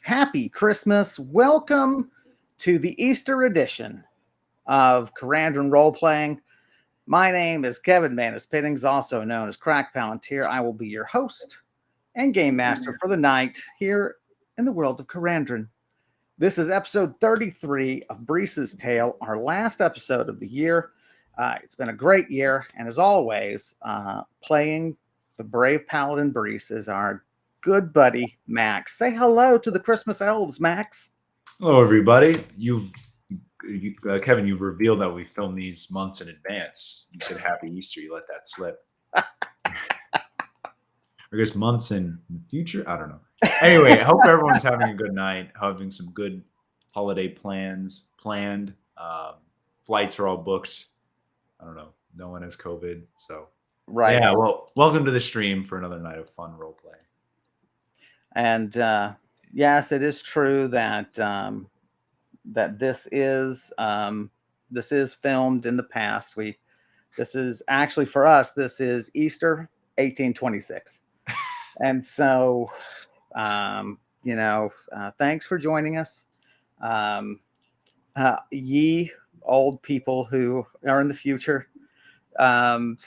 happy Christmas. Welcome to the Easter edition of Karandrin Role Playing. My name is Kevin Manus Pittings, also known as Crack Palantir. I will be your host and game master for the night here in the world of Karandrin. This is episode 33 of Brise's Tale, our last episode of the year. It's been a great year, and as always, playing the brave paladin Brise is our good buddy Max. Say hello to the Christmas elves, Max. Hello, everybody. Kevin, you've revealed that we filmed these months in advance. You said Happy Easter. You let that slip. I guess months in the future. I don't know. Anyway, I hope everyone's having a good night, having some good holiday plans planned. Flights are all booked. I don't know. No one has COVID, so Right. Yeah. Well, welcome to the stream for another night of fun role play. And yes, it is true that that this is filmed in the past. This is actually for us. This is Easter 1826, and so thanks for joining us, ye old people who are in the future. But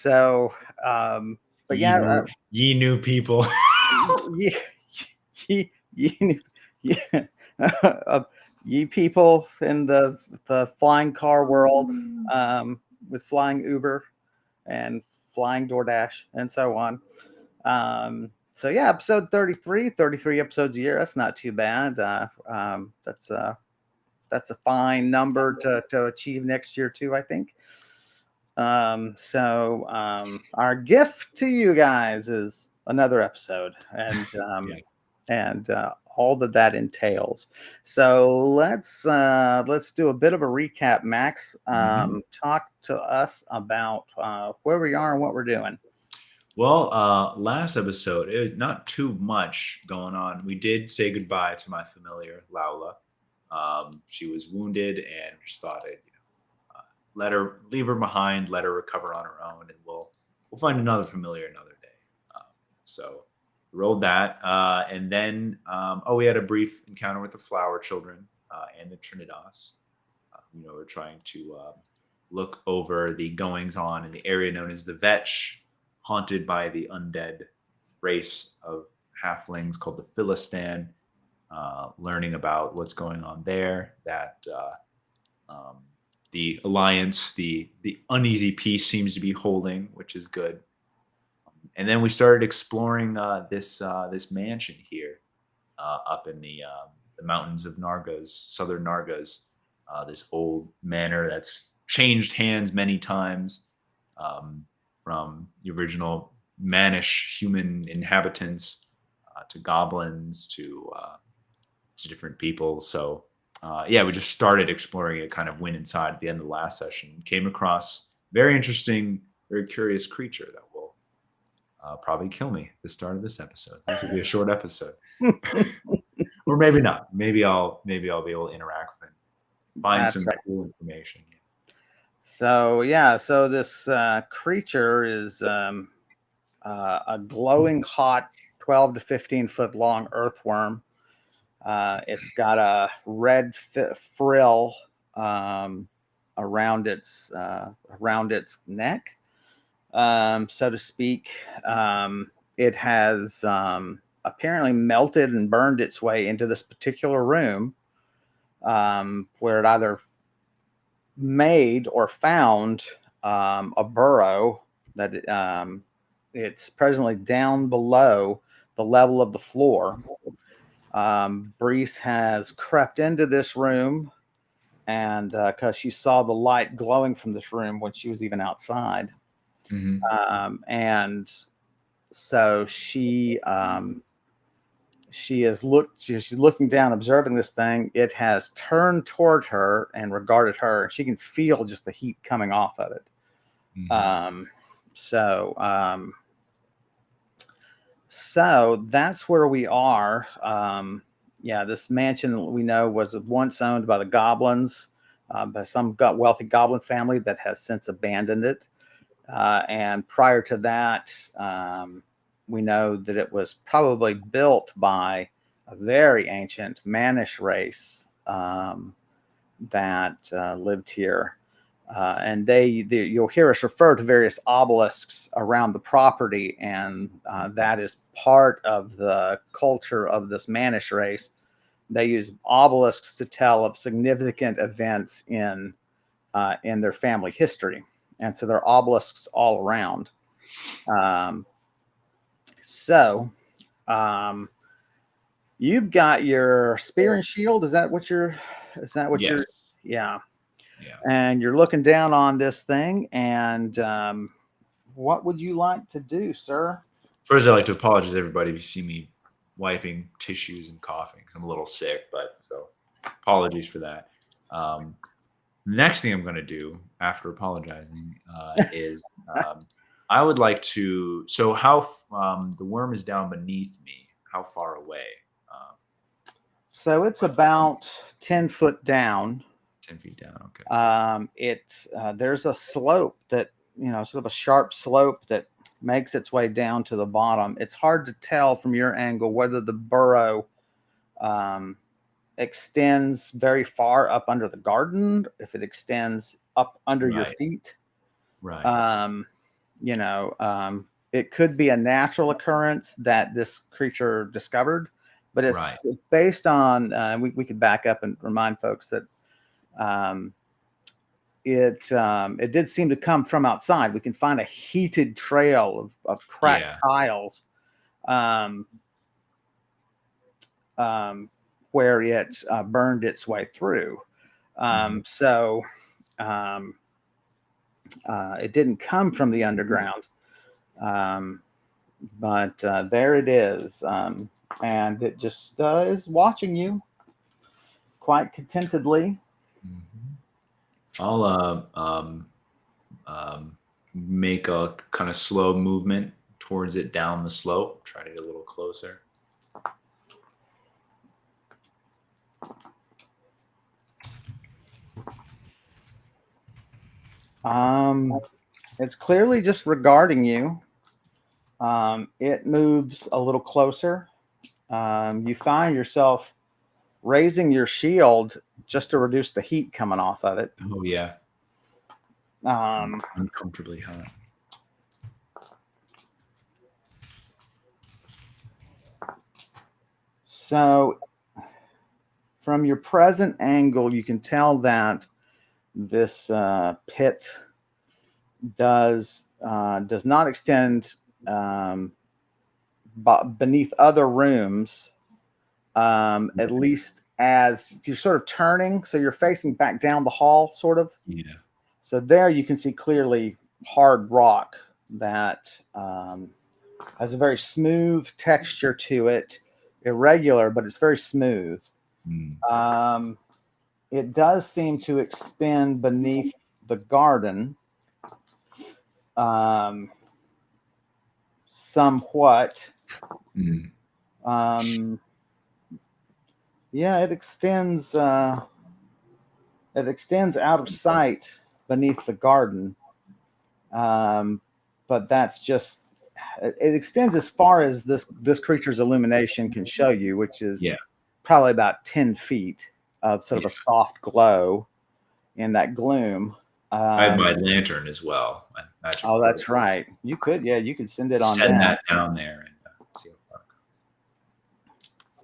ye new people. Ye people in the flying car world, with flying Uber and flying DoorDash and so on. Episode 33 episodes a year. That's not too bad. That's a fine number to achieve next year too, I think. Our gift to you guys is another episode, and all that entails. So let's do a bit of a recap. Max, talk to us about where we are and what we're doing. Well, last episode, it was not too much going on. We did say goodbye to my familiar, Laula. She was wounded, and just thought I'd leave her behind, let her recover on her own, and we'll find another familiar another day. So we rolled that, and then we had a brief encounter with the Flower Children and the Trinidas. We're trying to look over the goings on in the area known as the Vetch, haunted by the undead race of halflings called the Philistan. Learning about what's going on there, that the alliance, the uneasy peace seems to be holding, which is good. And then we started exploring this mansion here up in the mountains of Nargaz, southern Nargaz. This old manor that's changed hands many times, from the original mannish human inhabitants to goblins to different people. So we just started exploring it, kind of went inside at the end of the last session, came across very interesting, very curious creature that will probably kill me at the start of this episode. This will be a short episode. Or maybe not. Maybe I'll be able to interact with it, find some cool information. So this creature is a glowing hot 12 to 15 foot long earthworm. It's got a red frill around its neck, so to speak. It has apparently melted and burned its way into this particular room, where it either made or found a burrow that it's presently down below the level of the floor. Brise has crept into this room, and because she saw the light glowing from this room when she was even outside, and so she's looking down, observing this thing. It has turned toward her and regarded her, and she can feel just the heat coming off of it. So that's where we are. This mansion we know was once owned by the goblins, by some wealthy goblin family that has since abandoned it. And prior to that, we know that it was probably built by a very ancient Manish race that lived here. And you'll hear us refer to various obelisks around the property, and that is part of the culture of this Manish race. They use obelisks to tell of significant events in their family history, and so there are obelisks all around. So you've got your spear and shield. Is that what you're? Yes. Yeah. Yeah. And you're looking down on this thing, and what would you like to do, sir? First, I'd like to apologize to everybody if you see me wiping tissues and coughing. I'm a little sick, but so apologies for that. The next thing I'm going to do after apologizing is I would like to. So, how the worm is down beneath me? How far away? So it's about 10 foot down. 10 feet down. Okay. There's a slope that, sort of a sharp slope that makes its way down to the bottom. It's hard to tell from your angle whether the burrow extends very far up under the garden, if it extends up under your feet. Right. It could be a natural occurrence that this creature discovered, but it's based on, we could back up and remind folks that it did seem to come from outside. We can find a heated trail of cracked tiles where it burned its way through. So it didn't come from the underground, but there it is. And it just is watching you quite contentedly. I'll make a kind of slow movement towards it down the slope. Try to get a little closer. It's clearly just regarding you. It moves a little closer. You find yourself raising your shield just to reduce the heat coming off of it. Oh yeah. Uncomfortably hot. So from your present angle, you can tell that this pit does not extend beneath other rooms, at least as you're sort of turning. So you're facing back down the hall, sort of. Yeah. So there you can see clearly hard rock that has a very smooth texture to it. Irregular, but it's very smooth. It does seem to extend beneath the garden somewhat. Yeah, it extends out of sight beneath the garden, but that's just it extends as far as this creature's illumination can show you, which is probably about 10 feet of sort of a soft glow in that gloom. I have my lantern as well. Oh, that's right. You could send it on send down. that down there and see how far it goes.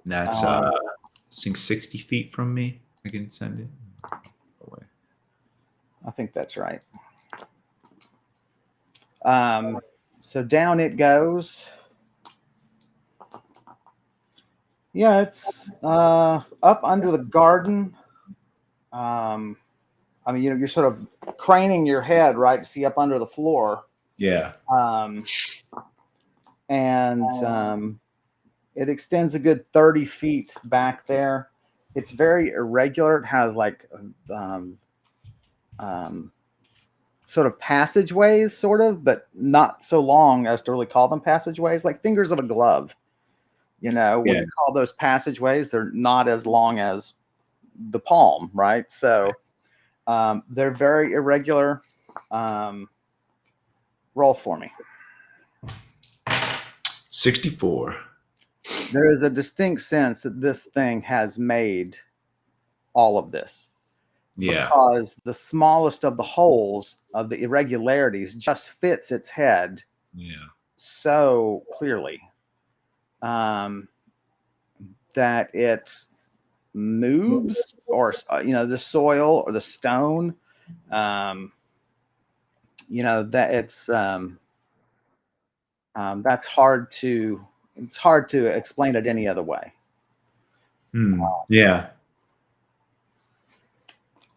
And that's I think 60 feet from me. I can send it away. I think that's right. So down it goes. Yeah, it's up under the garden. I mean, you're sort of craning your head, right, to see up under the floor. Yeah. And it extends a good 30 feet back there. It's very irregular. It has like sort of passageways, sort of, but not so long as to really call them passageways, like fingers of a glove. What you call those passageways, they're not as long as the palm, right? So they're very irregular. Roll for me. 64. There is a distinct sense that this thing has made all of this, Yeah. because the smallest of the holes of the irregularities just fits its head Yeah. so clearly, um, that it moves, or the soil or the stone, um, that that's it's hard to explain it any other way. Yeah.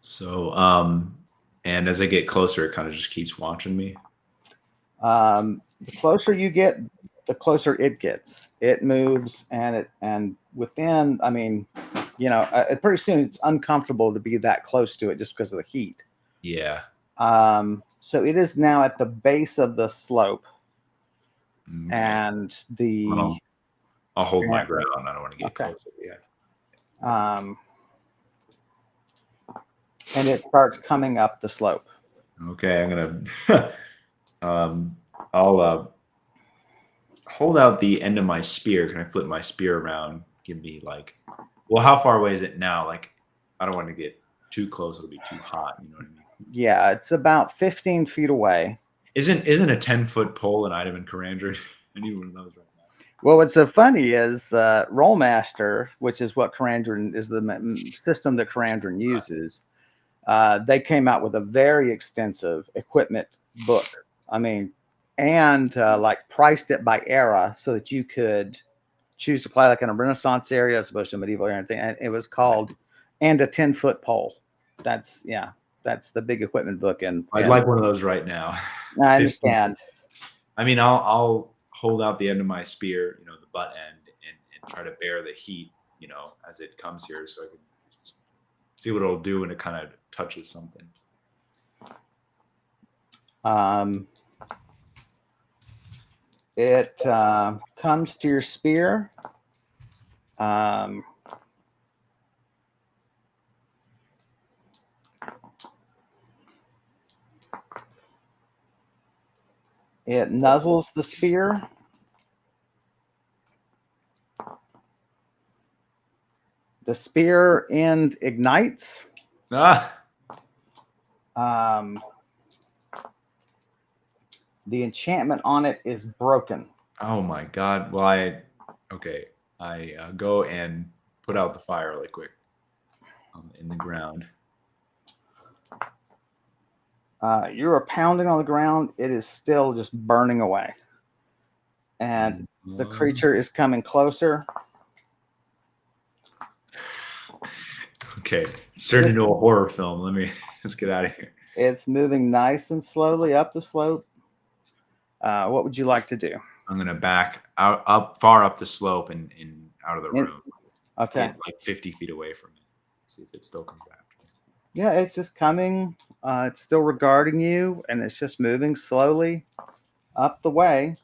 So, and as I get closer, it kind of just keeps watching me. The closer you get, the closer it gets. It moves, and within, I mean, pretty soon it's uncomfortable to be that close to it just because of the heat. Yeah. So it is now at the base of the slope, Okay. and I'll hold my ground. I don't want to get okay. closer. Yeah. And it starts coming up the slope. Okay, I'm gonna. I'll hold out the end of my spear. Can I flip my spear around? Give me well, how far away is it now? Like, I don't want to get too close; it'll be too hot. You know what I mean? Yeah, it's about 15 feet away. Isn't a 10-foot pole an item in Karandrin? I need one of those right now. Well, what's so funny is Rollmaster, which is what Karandrin is, the system that Karandrin uses. They came out with a very extensive equipment book. I mean, and priced it by era so that you could choose to play like in a Renaissance area as opposed to medieval or anything. And it was called "And a 10-Foot Pole." That's the big equipment book. And I'd like one of those right now. I understand. I mean, I'll hold out the end of my spear, the butt end, and try to bear the heat, as it comes here, so I can just see what it'll do when it kind of touches something. It comes to your spear. It nuzzles the spear. The spear end ignites. Ah. The enchantment on it is broken. Oh my God. Well, I go and put out the fire really quick in the ground. You're pounding on the ground. It is still just burning away. And the creature is coming closer. Okay. It's turned into a horror film. Let's get out of here. It's moving nice and slowly up the slope. What would you like to do? I'm going to back up far up the slope and out of the room. Okay. Get like 50 feet away from it. See if it still comes after me. Yeah, it's just coming. It's still regarding you, and it's just moving slowly up the way.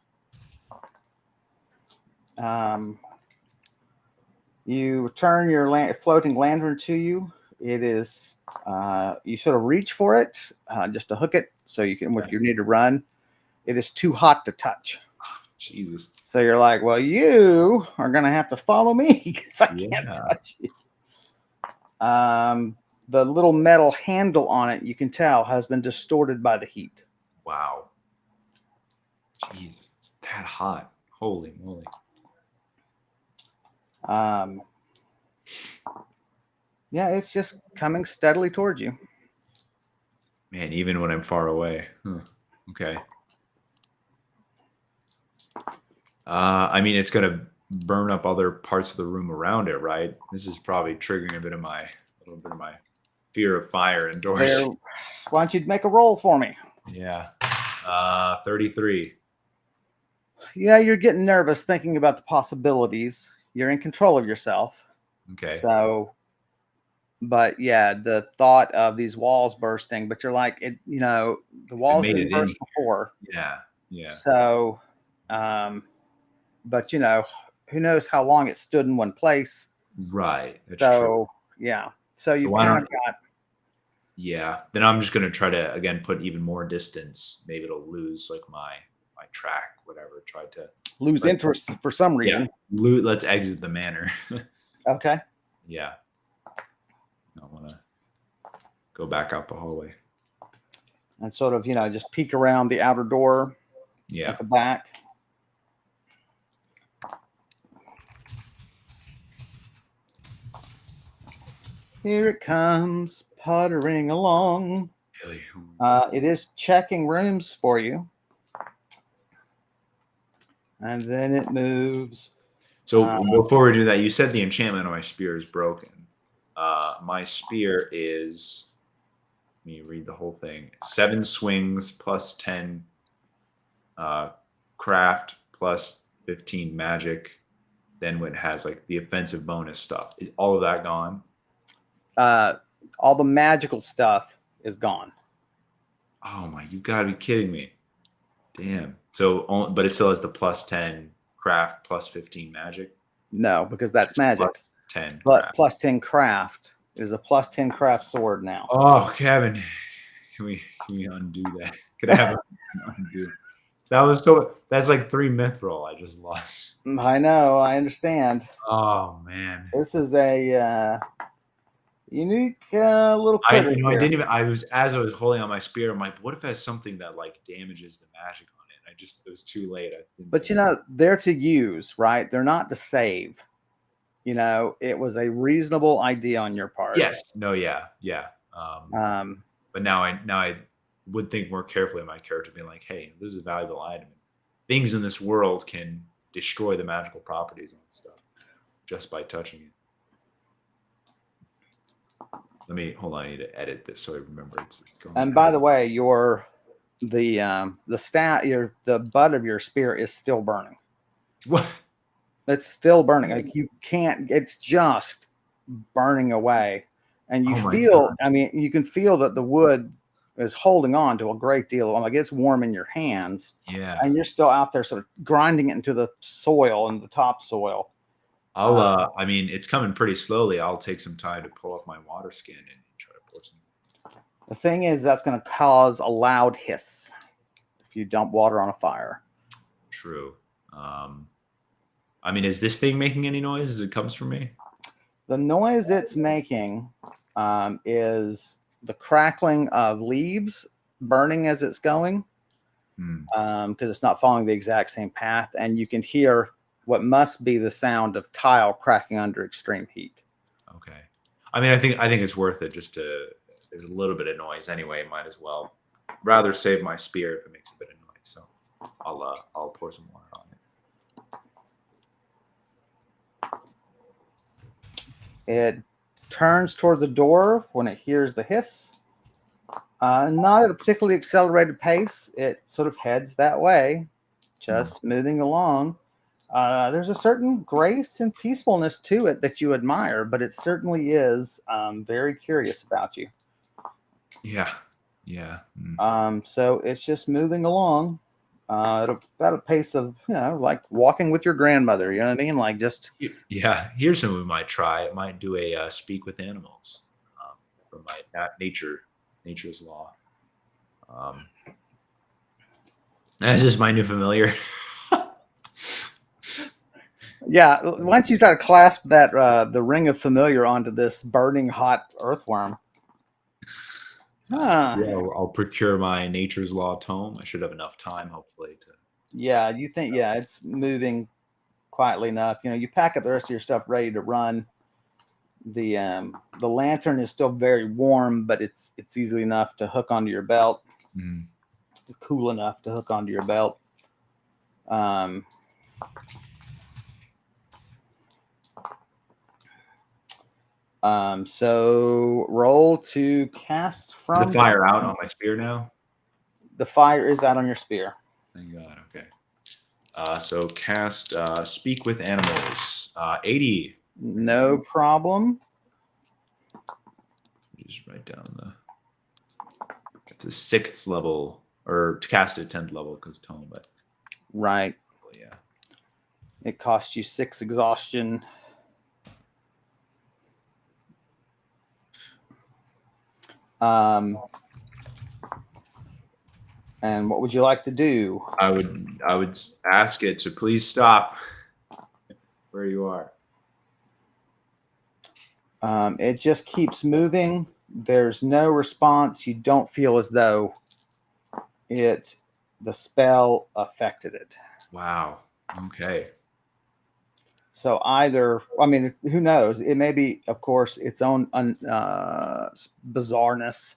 You turn your floating lantern to you. It is, you sort of reach for it just to hook it so you can, if you need to run. It is too hot to touch. Jesus. So you're like, well, you are going to have to follow me because I can't touch you. The little metal handle on it, you can tell, has been distorted by the heat. Wow. Jeez, it's that hot. Holy moly. Yeah, it's just coming steadily towards you. Man, even when I'm far away. Okay. I mean, it's going to burn up other parts of the room around it, right? This is probably triggering a little bit of my fear of fire indoors. Why don't you make a roll for me? Yeah. 33. Yeah, you're getting nervous thinking about the possibilities. You're in control of yourself. Okay. So, but yeah, the thought of these walls bursting, but you're like, the walls didn't burst before. Yeah. Yeah. So, but who knows how long it stood in one place. Right. That's true. Yeah. So you kind of got. Yeah. Then I'm just going to try to, again, put even more distance. Maybe it'll lose like my track, whatever. Tried to lose interest for some reason. Yeah, let's exit the manor. Okay. Yeah. I want to go back out the hallway. And sort of, just peek around the outer door at the back. Here it comes, puttering along. It is checking rooms for you. And then it moves. So before we do that, you said the enchantment on my spear is broken. My spear is, let me read the whole thing. 7 swings plus 10 craft plus 15 magic. Then when it has like the offensive bonus stuff, is all of that gone? All the magical stuff is gone. Oh my, you've got to be kidding me. Damn. So, but it still has the plus 10 craft plus 15 magic? No, because that's magic. 10 but craft. plus 10 craft. It is a plus 10 craft sword now. Oh, Kevin, can we undo that? Could I have an undo? That's like 3 mithril I just lost. I know, I understand. Oh man. This is a unique little critter. As I was holding on my spear, I'm like, what if it has something that like damages the magic on it? It was too late. But they're to use, right? They're not to save. It was a reasonable idea on your part. Yes. No. Yeah. Yeah. But now I would think more carefully of my character, being like, hey, this is a valuable item. Things in this world can destroy the magical properties and stuff just by touching it. Hold on. I need to edit this so I remember it's going. And by the way, the butt of your spear is still burning. What? It's still burning. Like you can't. It's just burning away, and you feel. God. I mean, you can feel that the wood is holding on to a great deal. Like it's warm in your hands. Yeah. And you're still out there, sort of grinding it into the soil and the topsoil. I mean, it's coming pretty slowly. I'll take some time to pull off my water skin and try to pour some. The thing is, that's going to cause a loud hiss if you dump water on a fire. True. I mean, is this thing making any noise as it comes from me? The noise it's making is the crackling of leaves burning as it's going, because it's not following the exact same path, and you can hear what must be the sound of tile cracking under extreme heat. Okay. I mean, I think it's worth it just to. There's a little bit of noise anyway. Might as well rather save my spear if it makes a bit of noise. So I'll pour some water on it. It turns toward the door when it hears the hiss. Not at a particularly accelerated pace. It sort of heads that way, just moving along. There's a certain grace and peacefulness to it that you admire, but it certainly is very curious about you. Yeah. Yeah. So it's just moving along at about a pace of, like walking with your grandmother. You know what I mean? Like just. Yeah. Here's something we might try. It might do a speak with animals from my nature's law. That's just my new familiar. Yeah, why don't you try to clasp that the ring of familiar onto this burning hot earthworm? Yeah, I'll procure my nature's law tome. I should have enough time, hopefully, to. Yeah, you think? Yeah, it's moving quietly enough. You pack up the rest of your stuff ready to run. The lantern is still very warm, but it's easily enough to hook onto your belt. Cool enough to hook onto your belt. So roll to cast from. The fire out on my spear now? The fire is out on your spear. Thank God. Okay. So cast speak with animals. 80. No problem. Just write down it's a 6th level, or to cast it 10th level because tome, but. Right. Yeah. It costs you 6 exhaustion. And what would you like to do? I would ask it to please stop where you are. It just keeps moving. There's no response. You don't feel as though the spell affected it. Wow. Okay. So either, I mean, who knows? It may be, of course, its own bizarreness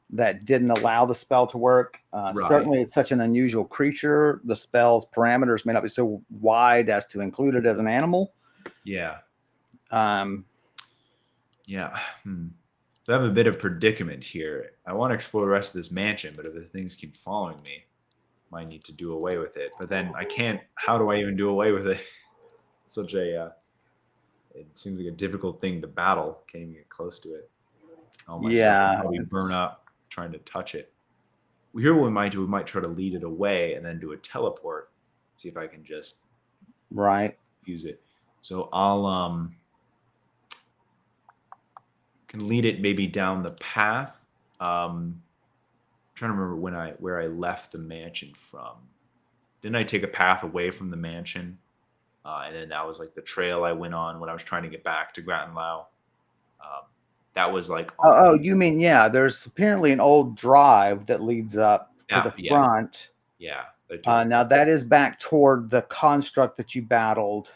that didn't allow the spell to work. Right. Certainly, it's such an unusual creature. The spell's parameters may not be so wide as to include it as an animal. Yeah. Um, Yeah. So I have a bit of predicament here. I want to explore the rest of this mansion, but if the things keep following me, I might need to do away with it. But then I can't. How do I even do away with it? Such a it seems like a difficult thing to battle. Can't even get close to it. Oh my stuff will probably burn up trying to touch it. Here what we might do, we might try to lead it away and then do a teleport. See if I can just use it. So I'll can lead it maybe down the path. I'm trying to remember where I left the mansion from. Didn't I take a path away from the mansion? And then that was like the trail I went on when I was trying to get back to Gratenlau. That was like... Oh, you mean, yeah, there's apparently an old drive that leads up to the front. Yeah. Now, that is back toward the construct that you battled.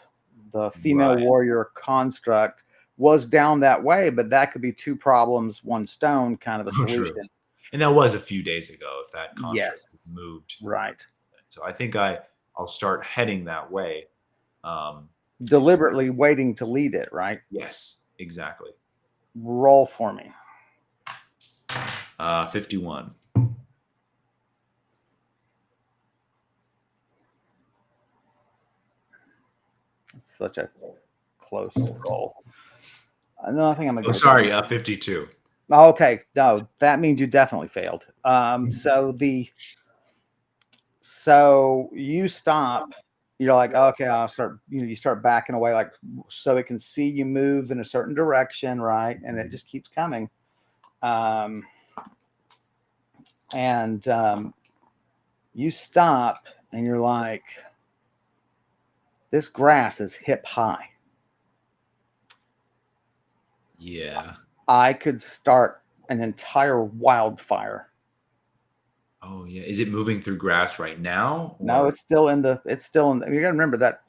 The female warrior construct was down that way, but that could be two problems, one stone kind of a solution. True. And that was a few days ago if that construct moved. Right. So I think I'll start heading that way. Deliberately waiting to lead it, right? Yes, exactly. Roll for me. 51. It's such a close roll. No, I think I'm gonna. 52. Oh, okay, no, that means you definitely failed. So you stop. You're like, okay, I'll start. You start backing away, like so it can see you move in a certain direction, right? And it just keeps coming. You stop, and you're like, this grass is hip high. Yeah. I could start an entire wildfire. Oh yeah. Is it moving through grass right now? Or? No, it's still in the. You got to remember that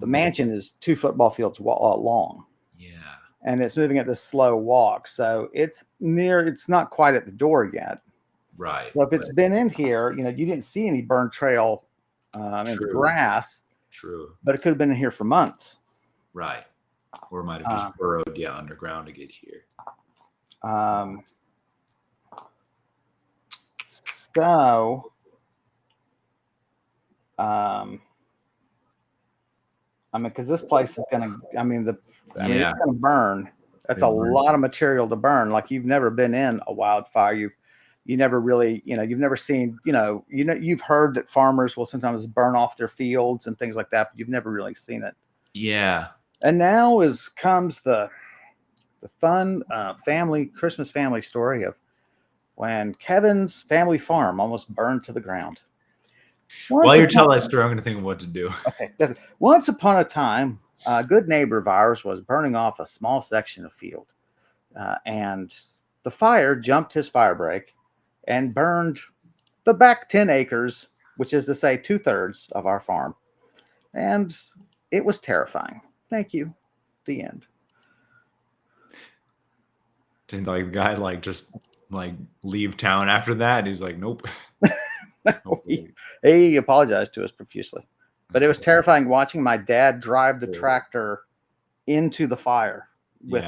the mansion is 2 football fields long. Yeah. And it's moving at this slow walk, so it's not quite at the door yet. Right. So if it's been in here, you didn't see any burn trail in the grass. True. But it could have been in here for months. Right. Or it might have just burrowed, underground to get here. Because this place is going to, it's going to burn. That's a lot of material to burn. Like you've never been in a wildfire. You never really, you've never seen, you've heard that farmers will sometimes burn off their fields and things like that, but you've never really seen it. Yeah. And now comes the fun Christmas family story of when Kevin's family farm almost burned to the ground. While you're telling that story, I'm going to think of what to do. Okay. Once upon a time, a good neighbor of ours was burning off a small section of field. And the fire jumped his fire break and burned the back 10 acres, which is to say 2/3 of our farm. And it was terrifying. Thank you. The end. Didn't the guy just leave town after that? He's like, nope. He apologized to us profusely, but it was terrifying watching my dad drive the tractor into the fire with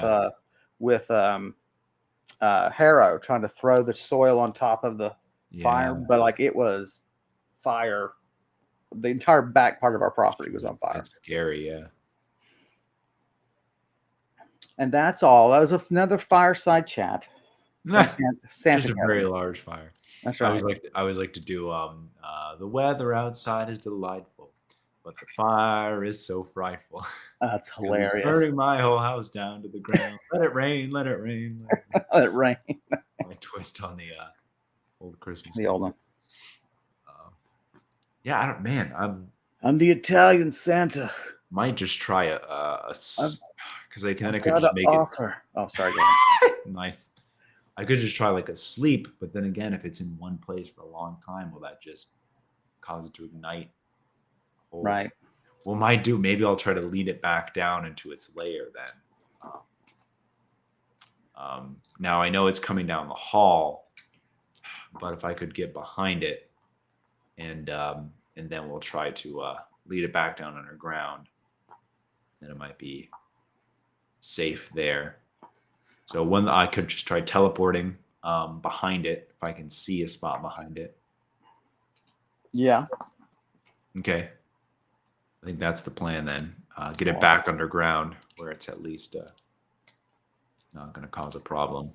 harrow, trying to throw the soil on top of the fire. But it was fire. The entire back part of our property was on fire. That's scary. Yeah. And that's all. That was another fireside chat. Just a very large fire. That's right. I always like to do the weather outside is delightful, but the fire is so frightful. That's hilarious. It's burning my whole house down to the ground. Let it rain, let it rain. Let it rain. My twist on the old Christmas. The old one. Yeah, I don't. Man, I'm the Italian Santa. might just try because then I could Got just an make offer. Oh, sorry. Go ahead. it nice. I could just try like a sleep, but then again, if it's in one place for a long time, will that just cause it to ignite? Whole Right. Well, might do. Maybe I'll try to lead it back down into its lair then. Now I know it's coming down the hall, but if I could get behind it, and then we'll try to lead it back down underground, then it might be safe there. So when I could just try teleporting behind it, if I can see a spot behind it. Yeah. Okay. I think that's the plan then. Get it back underground where it's at least not going to cause a problem.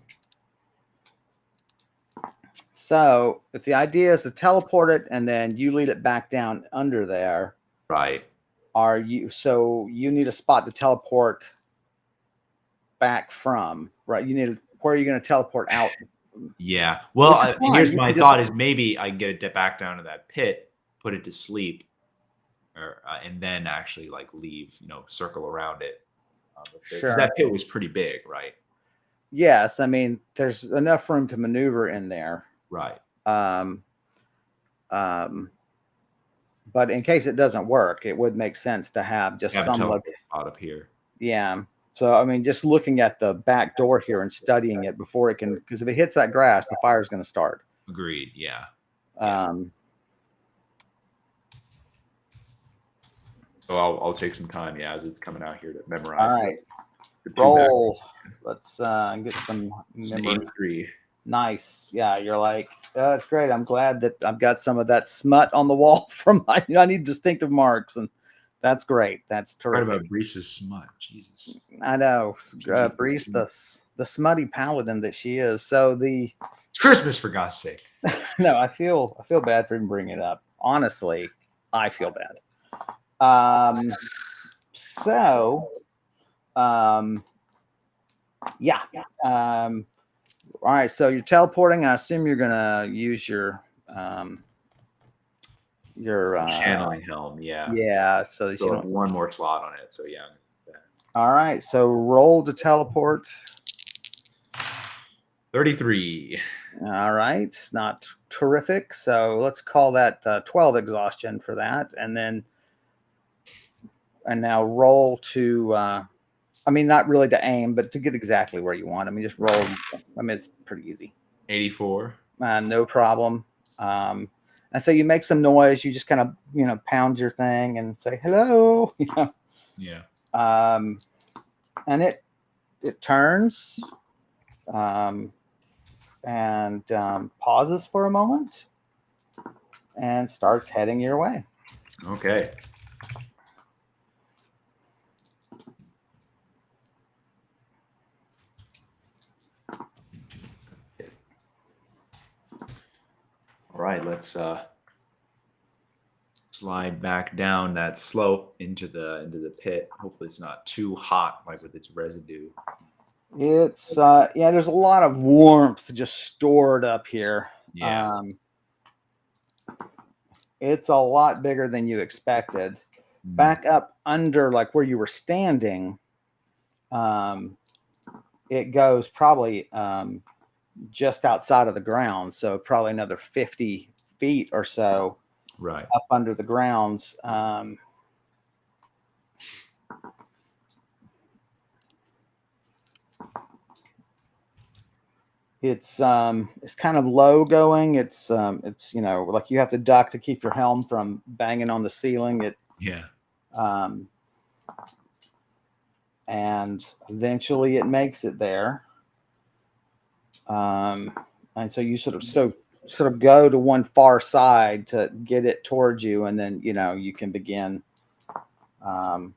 So if the idea is to teleport it and then you lead it back down under there, Right. so you need a spot to teleport back from, right? Where are you going to teleport out? Yeah. Well, Which is fine. here's You my can thought: is maybe I can get it back down to that pit, put it to sleep, or and then actually like leave, circle around it. Because Sure. that pit was pretty big, right? Yes, I mean there's enough room to maneuver in there. Right. Um, um, but in case it doesn't work, it would make sense to have just Have a some teleport spot up here. Yeah. So I mean, just looking at the back door here and studying it before it can, because if it hits that grass, the fire is going to start. Agreed. Yeah. So I'll take some time, as it's coming out here to memorize. All right. The Roll. Let's get some memory. 83. Nice. Yeah, you're like, that's great. I'm glad that I've got some of that smut on the wall from I need distinctive marks, and that's great. That's terrific. Right about Brise's smut. Jesus. I know. Brise, the smutty paladin that she is. So it's Christmas, for God's sake. No, I feel bad for even bringing it up. Honestly, I feel bad. Yeah. All right. So you're teleporting. I assume you're gonna use your channeling helm. Yeah. Yeah. So you have one more slot on it. So yeah. All right. So roll to teleport. 33. All right. Not terrific. So let's call that 12 exhaustion for that, and now roll to. I mean, not really to aim, but to get exactly where you want. I mean, just roll. I mean, it's pretty easy. 84. No problem. And so you make some noise. You just kind of, pound your thing and say hello. Yeah. And it turns, and pauses for a moment, and starts heading your way. Okay. All right, let's slide back down that slope into the pit. Hopefully it's not too hot, like with its residue. It's there's a lot of warmth just stored up here. Yeah. It's a lot bigger than you expected. Back up under like where you were standing, it goes probably just outside of the ground, so probably another 50 feet or so right up under the grounds. It's kind of low going. It's like you have to duck to keep your helm from banging on the ceiling. And eventually it makes it there. And so you sort of go to one far side to get it towards you, and then you can begin. So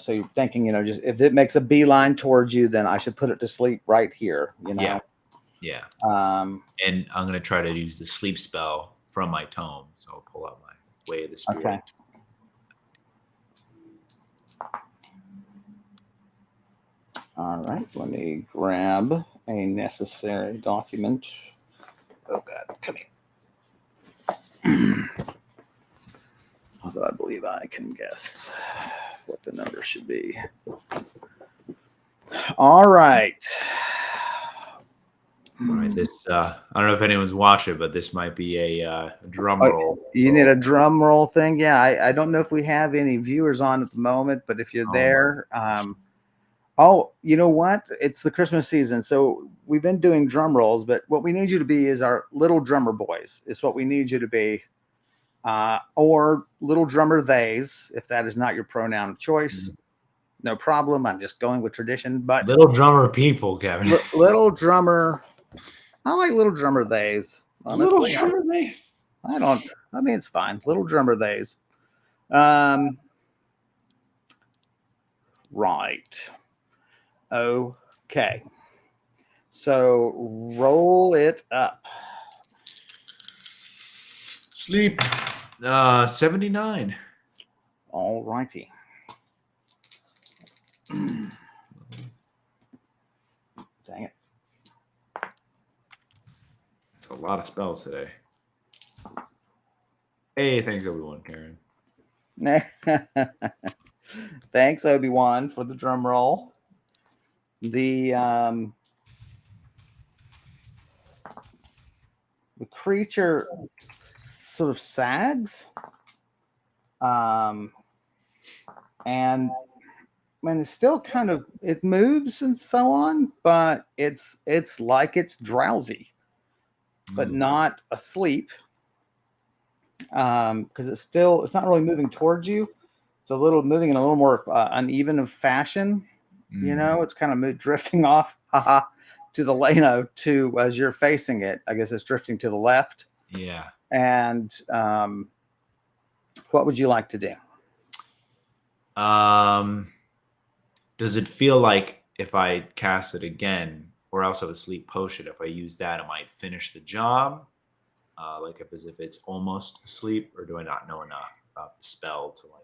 you're thinking, just if it makes a beeline towards you, then I should put it to sleep right here. Yeah. And I'm gonna try to use the sleep spell from my tome, so I'll pull out my Way of the Spirit. Okay. All right, let me grab a necessary document. Oh God, come here. Although I believe I can guess what the number should be. All right. All right, this I don't know if anyone's watching, but this might be a drum Oh, roll. you need a drum roll thing? Yeah, I don't know if we have any viewers on at the moment, but if you're Oh, there, oh, you know what? It's the Christmas season, so we've been doing drum rolls, but what we need you to be is our little drummer boys. Is what we need you to be, or little drummer theys, if that is not your pronoun of choice. No problem. I'm just going with tradition, but little drummer people, Kevin. little drummer. I like little drummer theys. Little Honestly, drummer bass. I don't. I mean, it's fine. Little drummer theys. Right. Okay. So roll it up. Sleep. 79. All righty. Dang it. That's a lot of spells today. Hey, thanks everyone, Karen. Thanks, Obi-Wan, for the drum roll. The creature sort of sags. And when it's still kind of, it moves and so on, but it's like it's drowsy, but not asleep. Because it's not really moving towards you. It's moving in a little more uneven of fashion. You know, it's kind of drifting off, to the to as you're facing it. I guess it's drifting to the left. Yeah. And what would you like to do? Does it feel like if I cast it again, or else have a sleep potion, if I use that, it might finish the job? Like as if it's almost asleep, or do I not know enough about the spell to like?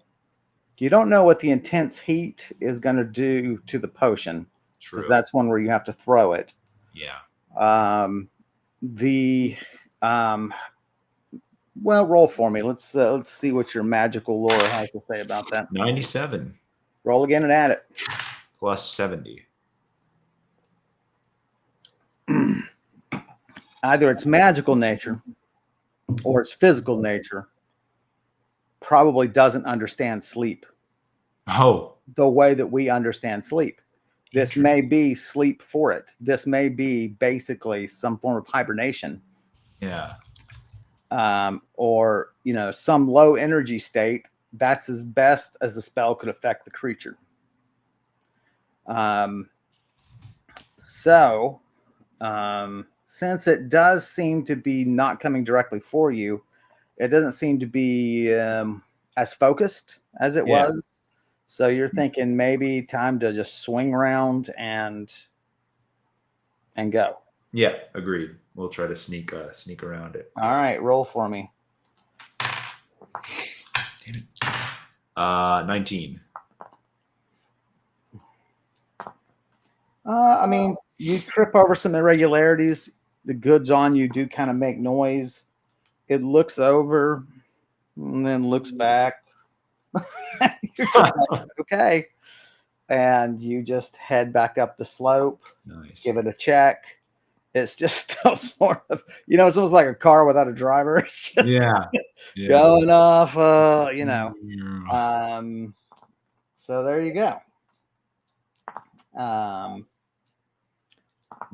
You don't know what the intense heat is going to do to the potion. True. That's one where you have to throw it. Yeah. Well, roll for me. Let's see what your magical lore has to say about that. 97. Roll again and add it. Plus 70. Either its magical nature or its physical nature probably doesn't understand sleep. Oh. The way that we understand sleep. This may be sleep for it. This may be basically some form of hibernation. Yeah. Or, some low energy state. That's as best as the spell could affect the creature. Since it does seem to be not coming directly for you, it doesn't seem to be as focused as it was. So you're thinking maybe time to just swing around and go. Yeah, agreed. We'll try to sneak around it. All right, roll for me. Damn it. 19. I mean, you trip over some irregularities. The goods on you do kind of make noise. It looks over and then looks back. You're just like, okay. And you just head back up the slope. Nice. Give it a check. It's just still sort of, it's almost like a car without a driver. It's just going off, So there you go.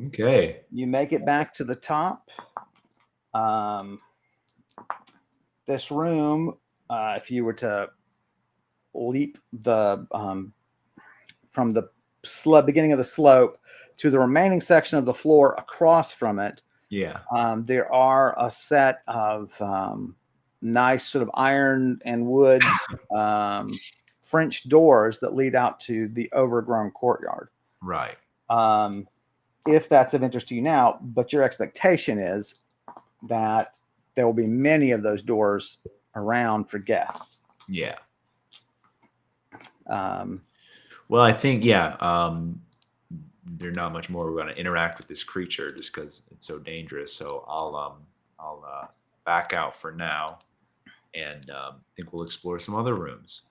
Okay. You make it back to the top. This room, if you were to leap from the beginning of the slope to the remaining section of the floor across from it, there are a set of nice sort of iron and wood French doors that lead out to the overgrown courtyard. Right. If that's of interest to you now, but your expectation is that there will be many of those doors around for guests. Yeah. Well, I think, there's not much more we're going to interact with this creature just because it's so dangerous. So I'll back out for now. and I think we'll explore some other rooms.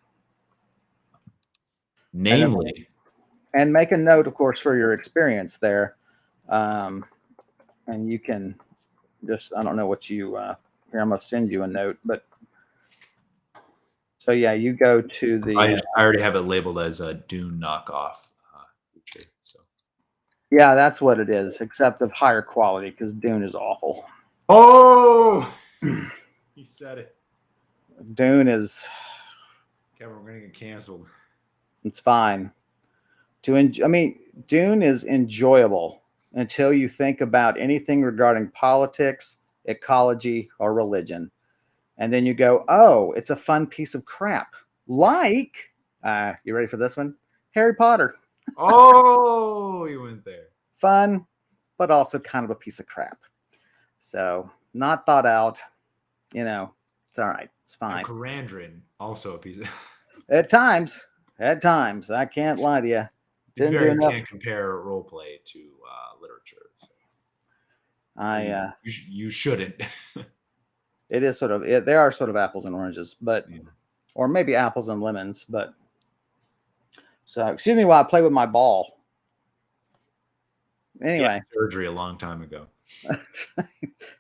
Namely, and make a note, of course, for your experience there. And you can just, I don't know what you, here, I'm going to send you a note, but so yeah, you go to the, I already have it labeled as a Dune knockoff feature. So yeah, that's what it is, except of higher quality because Dune is awful. oh, he said it. Dune is, Kevin, we're gonna get canceled. it's fine. I mean, Dune is enjoyable until you think about anything regarding politics, ecology, or religion. And then you go, oh, it's a fun piece of crap. Like, you ready for this one? Harry Potter. Oh, you went there. Fun, but also kind of a piece of crap. So, not thought out. It's all right. It's fine. Karandrin, also a piece of... At times, I can't lie to you. To be fair, you can't compare role play to literature. So. You shouldn't. It is sort of, they are sort of apples and oranges, but, or maybe apples and lemons, but, so, excuse me while I play with my ball. Anyway. Surgery a long time ago. If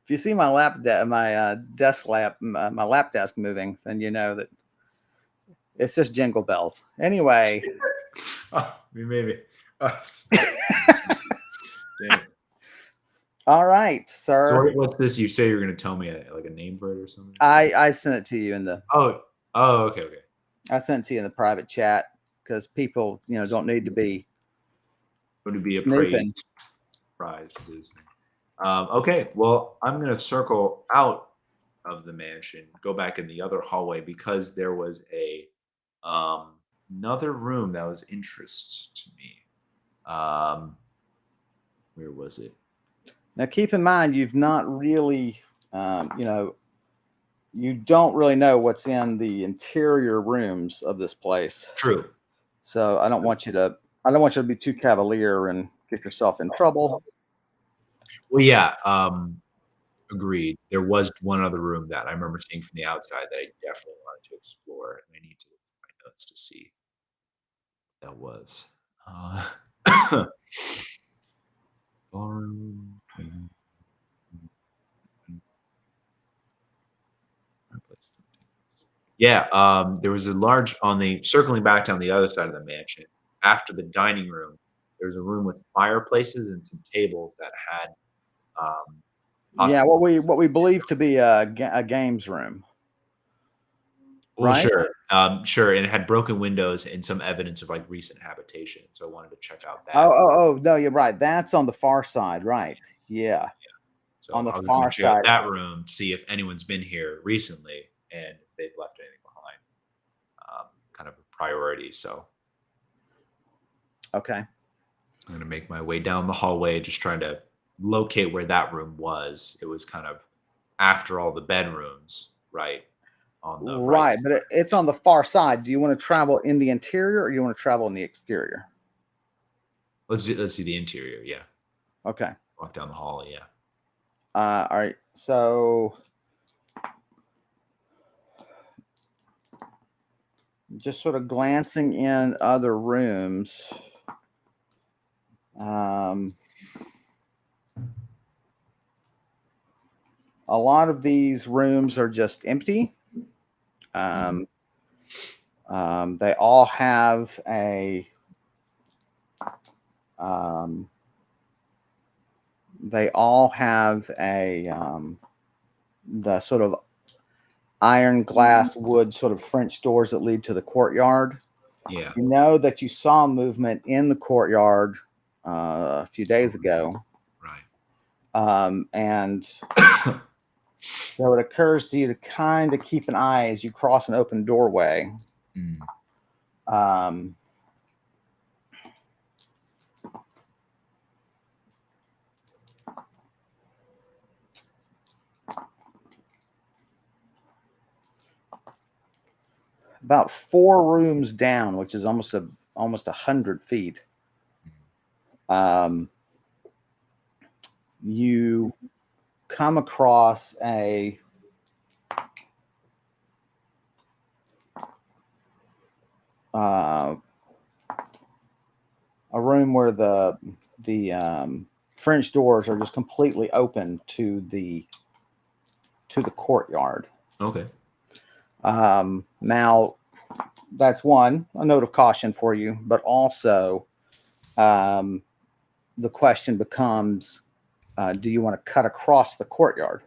you see my desk moving, then you know that it's just jingle bells. Anyway. Maybe. Damn. All right, sir. So what's this? You say you're going to tell me like a name for it or something? I sent it to you in the. Oh, okay. I sent it to you in the private chat because people, don't need to be. Going to be appraised. Brise. Okay, well, I'm going to circle out of the mansion, go back in the other hallway because there was another room that was interest to me. Where was it? Now, keep in mind, you've not really, you don't really know what's in the interior rooms of this place. True. So I don't want you to be too cavalier and get yourself in trouble. Well, yeah, agreed. There was one other room that I remember seeing from the outside that I definitely wanted to explore, and I need to look at my notes to see what that was. Yeah, there was a large circling back down the other side of the mansion. After the dining room, there's a room with fireplaces and some tables that had. Yeah, what we believe to be a games room. Well, right? Sure, and it had broken windows and some evidence of like recent habitation. So I wanted to check out that. Oh, no, you're right. That's on the far side, right? Yeah. So on the I was far check out side. that room to see if anyone's been here recently and if they've left anything behind. Kind of a priority. So. Okay. I'm going to make my way down the hallway, just trying to locate where that room was. It was kind of after all the bedrooms, right? On the right, but it's on the far side. Do you want to travel in the interior or do you want to travel in the exterior? Let's do the interior. Yeah. Okay. Walk down the hall. Yeah. All right. So just sort of glancing in other rooms. A lot of these rooms are just empty. They all have a the sort of iron glass wood sort of French doors that lead to the courtyard. Yeah. You know that you saw movement in the courtyard a few days ago. Right. And so it occurs to you to kind of keep an eye as you cross an open doorway. About 4 rooms down, which is almost 100 feet. You come across a a room where the French doors are just completely open to the courtyard. Okay. Now, that's a note of caution for you, but also the question becomes, do you want to cut across the courtyard?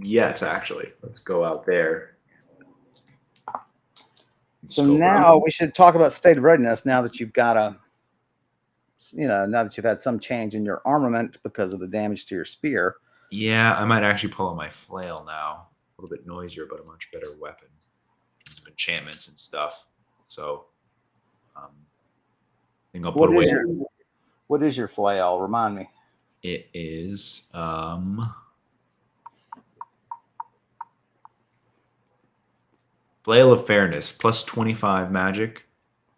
Yes, actually. Let's go out there. So now we should talk about state of readiness now that you've got now that you've had some change in your armament because of the damage to your spear. Yeah, I might actually pull out my flail now. A little bit noisier, but a much better weapon in terms of enchantments and stuff. So I think I'll put away. What is your flail? Remind me. It is Flail of Fairness, plus 25 magic,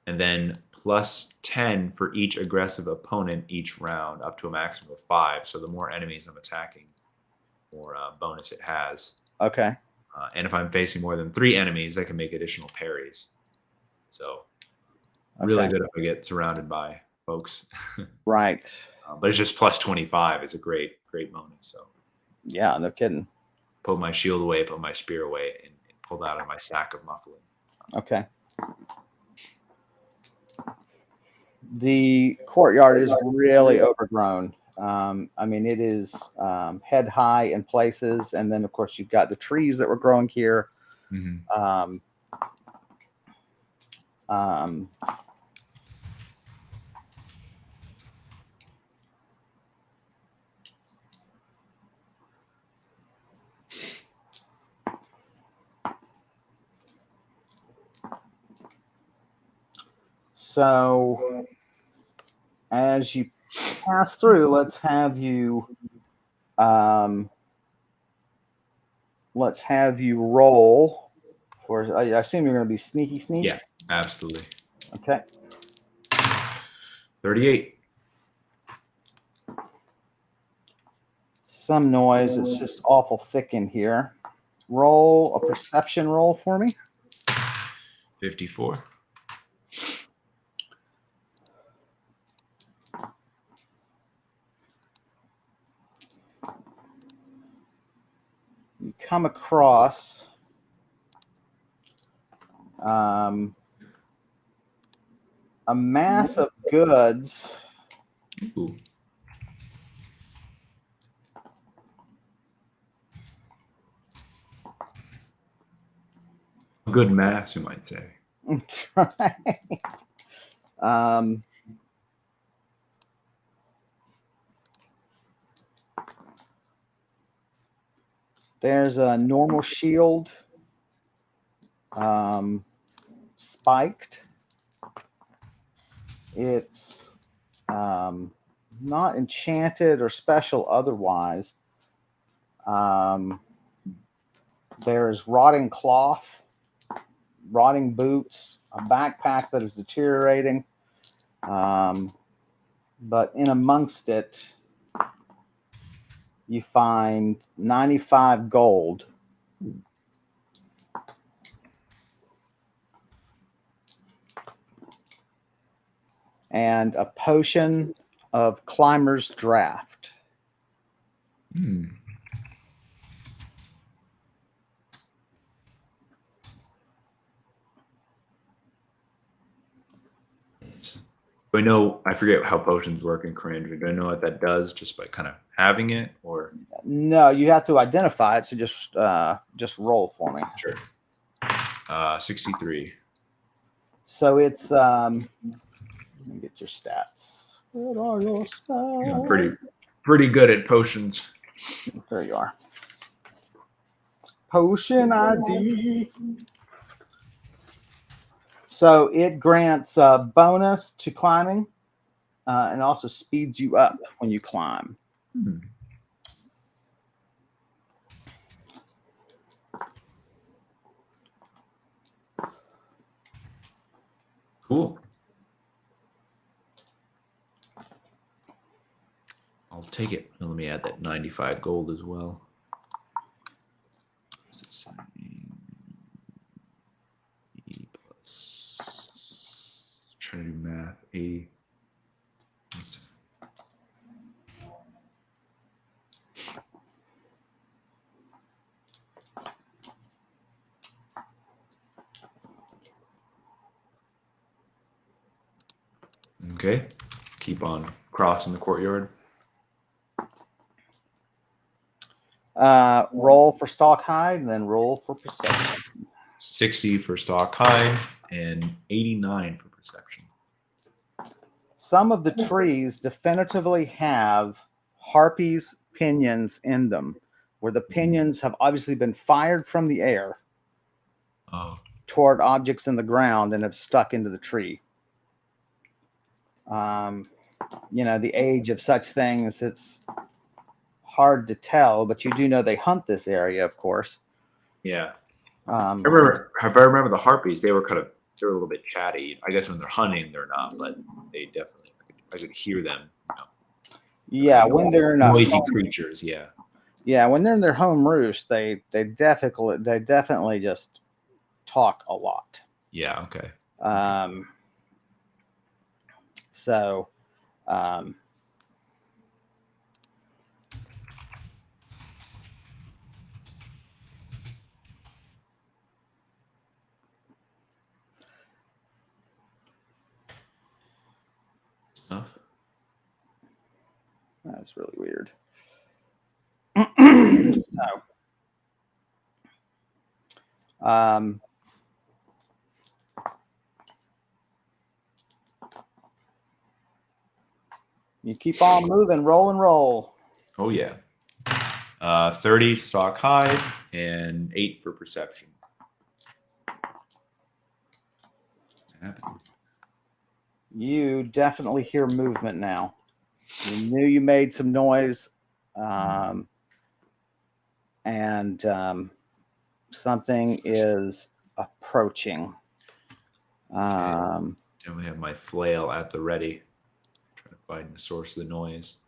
and then plus 10 for each aggressive opponent each round, up to a maximum of 5. So the more enemies I'm attacking, the more bonus it has. Okay. And if I'm facing more than 3 enemies, I can make additional parries. So really good if I get surrounded by folks. Right. But it's just plus 25 is a great bonus. So yeah, no kidding. Put my shield away, put my spear away, and pull that out of my sack of muffling. Okay. The courtyard is really overgrown. I mean, it is head high in places, and then of course you've got the trees that were growing here. Mm-hmm. So as you pass through, let's have you roll for. I assume you're going to be sneaky. Yeah, absolutely. Okay. 38. Some noise. It's just awful thick in here. Roll a perception roll for me. 54. You come across a mass of goods. Ooh. Good maths, you might say. Right. There's a normal shield, spiked. It's not enchanted or special otherwise. There's rotting cloth, rotting boots, a backpack that is deteriorating. But in amongst it, you find 95 gold. And a potion of Climber's Draft. Do I know? I forget how potions work in Karandrin. Do I know what that does just by kind of having it, or no? You have to identify it. So just roll for me. Sure. 63. So it's let me get your stats. What are your stats? Yeah, I'm pretty good at potions. There you are. Potion ID. So it grants a bonus to climbing and also speeds you up when you climb. Cool. I'll take it. Let me add that 95 gold as well. Okay. Keep on crossing the courtyard. Roll for stalk hide, and then roll for perception. 60 for stalk hide and 89 for perception. Some of the trees definitively have harpies' pinions in them, where the pinions have obviously been fired from the air toward objects in the ground and have stuck into the tree. The age of such things, it's hard to tell, but you do know they hunt this area, of course. Yeah. If I remember the harpies, they're a little bit chatty. I guess when they're hunting, they're not, but they definitely, I could hear them. Yeah, when they're noisy creatures. Yeah. Yeah, when they're in their home roost, they definitely just talk a lot. Yeah. Okay. So, Stuff. That's really weird. You keep on moving, roll and roll. Oh yeah. 30 stalk hide and 8 for perception. You definitely hear movement now. You knew you made some noise, and something is approaching. Definitely have my flail at the ready, trying to find the source of the noise.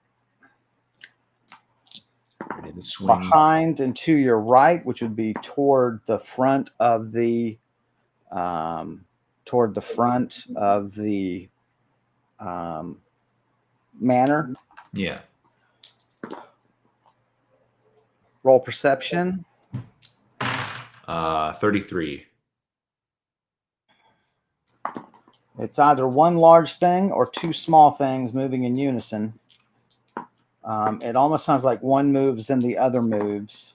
Ready to swing. Behind and to your right, which would be toward the front of the manor. Yeah. Roll perception. 33. It's either one large thing or two small things moving in unison. It almost sounds like one moves and the other moves.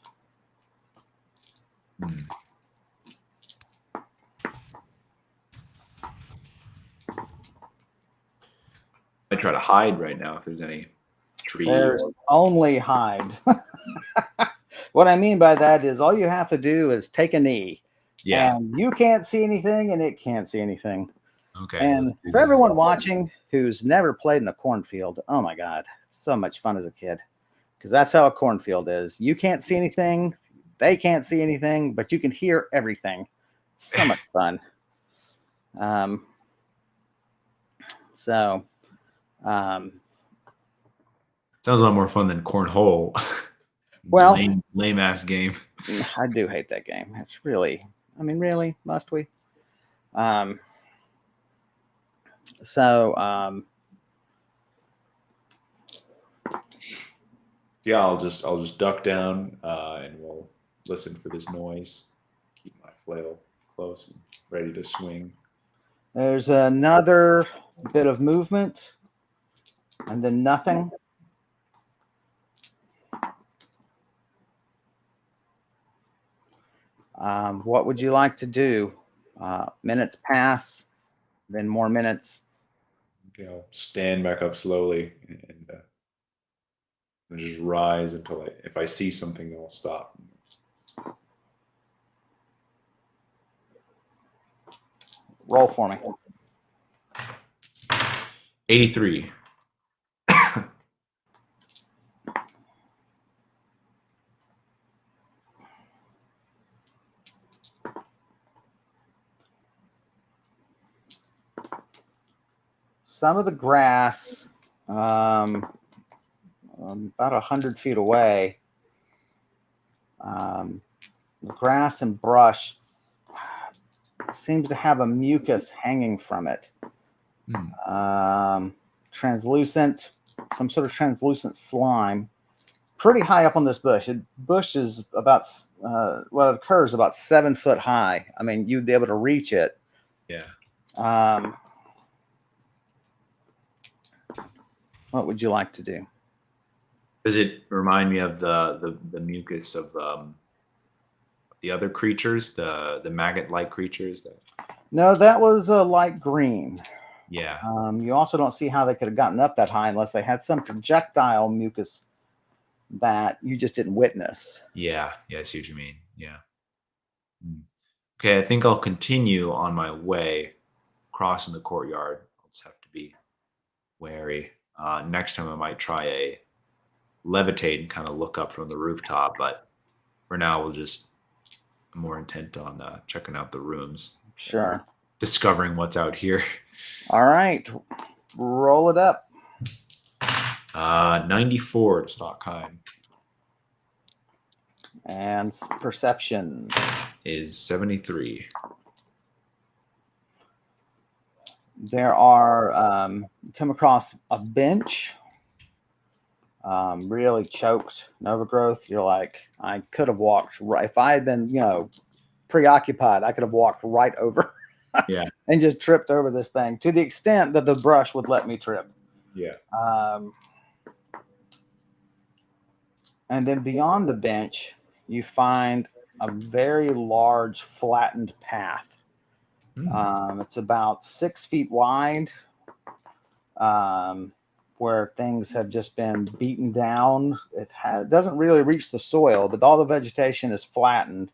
I try to hide right now if there's any trees. There's only hide. What I mean by that is all you have to do is take a knee. Yeah. And you can't see anything and it can't see anything. Okay. And for everyone watching who's never played in a cornfield, oh my God, so much fun as a kid. Because that's how a cornfield is. You can't see anything, they can't see anything, but you can hear everything. So much fun. Sounds a lot more fun than cornhole. Well, lame ass game. I do hate that game. It's really, really, must we? Yeah, I'll just duck down and we'll listen for this noise. Keep my flail close and ready to swing. There's another bit of movement, and then nothing. What would you like to do? Minutes pass, then more minutes. Okay, I'll stand back up slowly and just rise until if I see something, then I'll stop. Roll for me. 83. Some of the grass, about 100 feet away, the grass and brush seems to have a mucus hanging from it. translucent, some sort of translucent slime, pretty high up on this bush. Bush is about, it occurs about 7 foot high. I mean, you'd be able to reach it. Yeah. What would you like to do? Does it remind me of the mucus of the other creatures, the maggot-like creatures? No, that was a light green. Yeah. You also don't see how they could have gotten up that high unless they had some projectile mucus that you just didn't witness. Yeah. I see what you mean. Yeah. Okay, I think I'll continue on my way, crossing the courtyard. I'll just have to be wary. Next time I might try a levitate and kind of look up from the rooftop, but for now we'll just more intent on checking out the rooms. Sure. Discovering what's out here. All right. Roll it up. 94 to Stockheim. And perception is 73. There are, you come across a bench, really choked, and overgrowth. You're like, I could have walked right. If I had been, preoccupied, I could have walked right over. Yeah. And just tripped over this thing to the extent that the brush would let me trip. Yeah. And then beyond the bench, you find a very large flattened path. It's about 6 feet wide, where things have just been beaten down. It doesn't really reach the soil, but all the vegetation is flattened.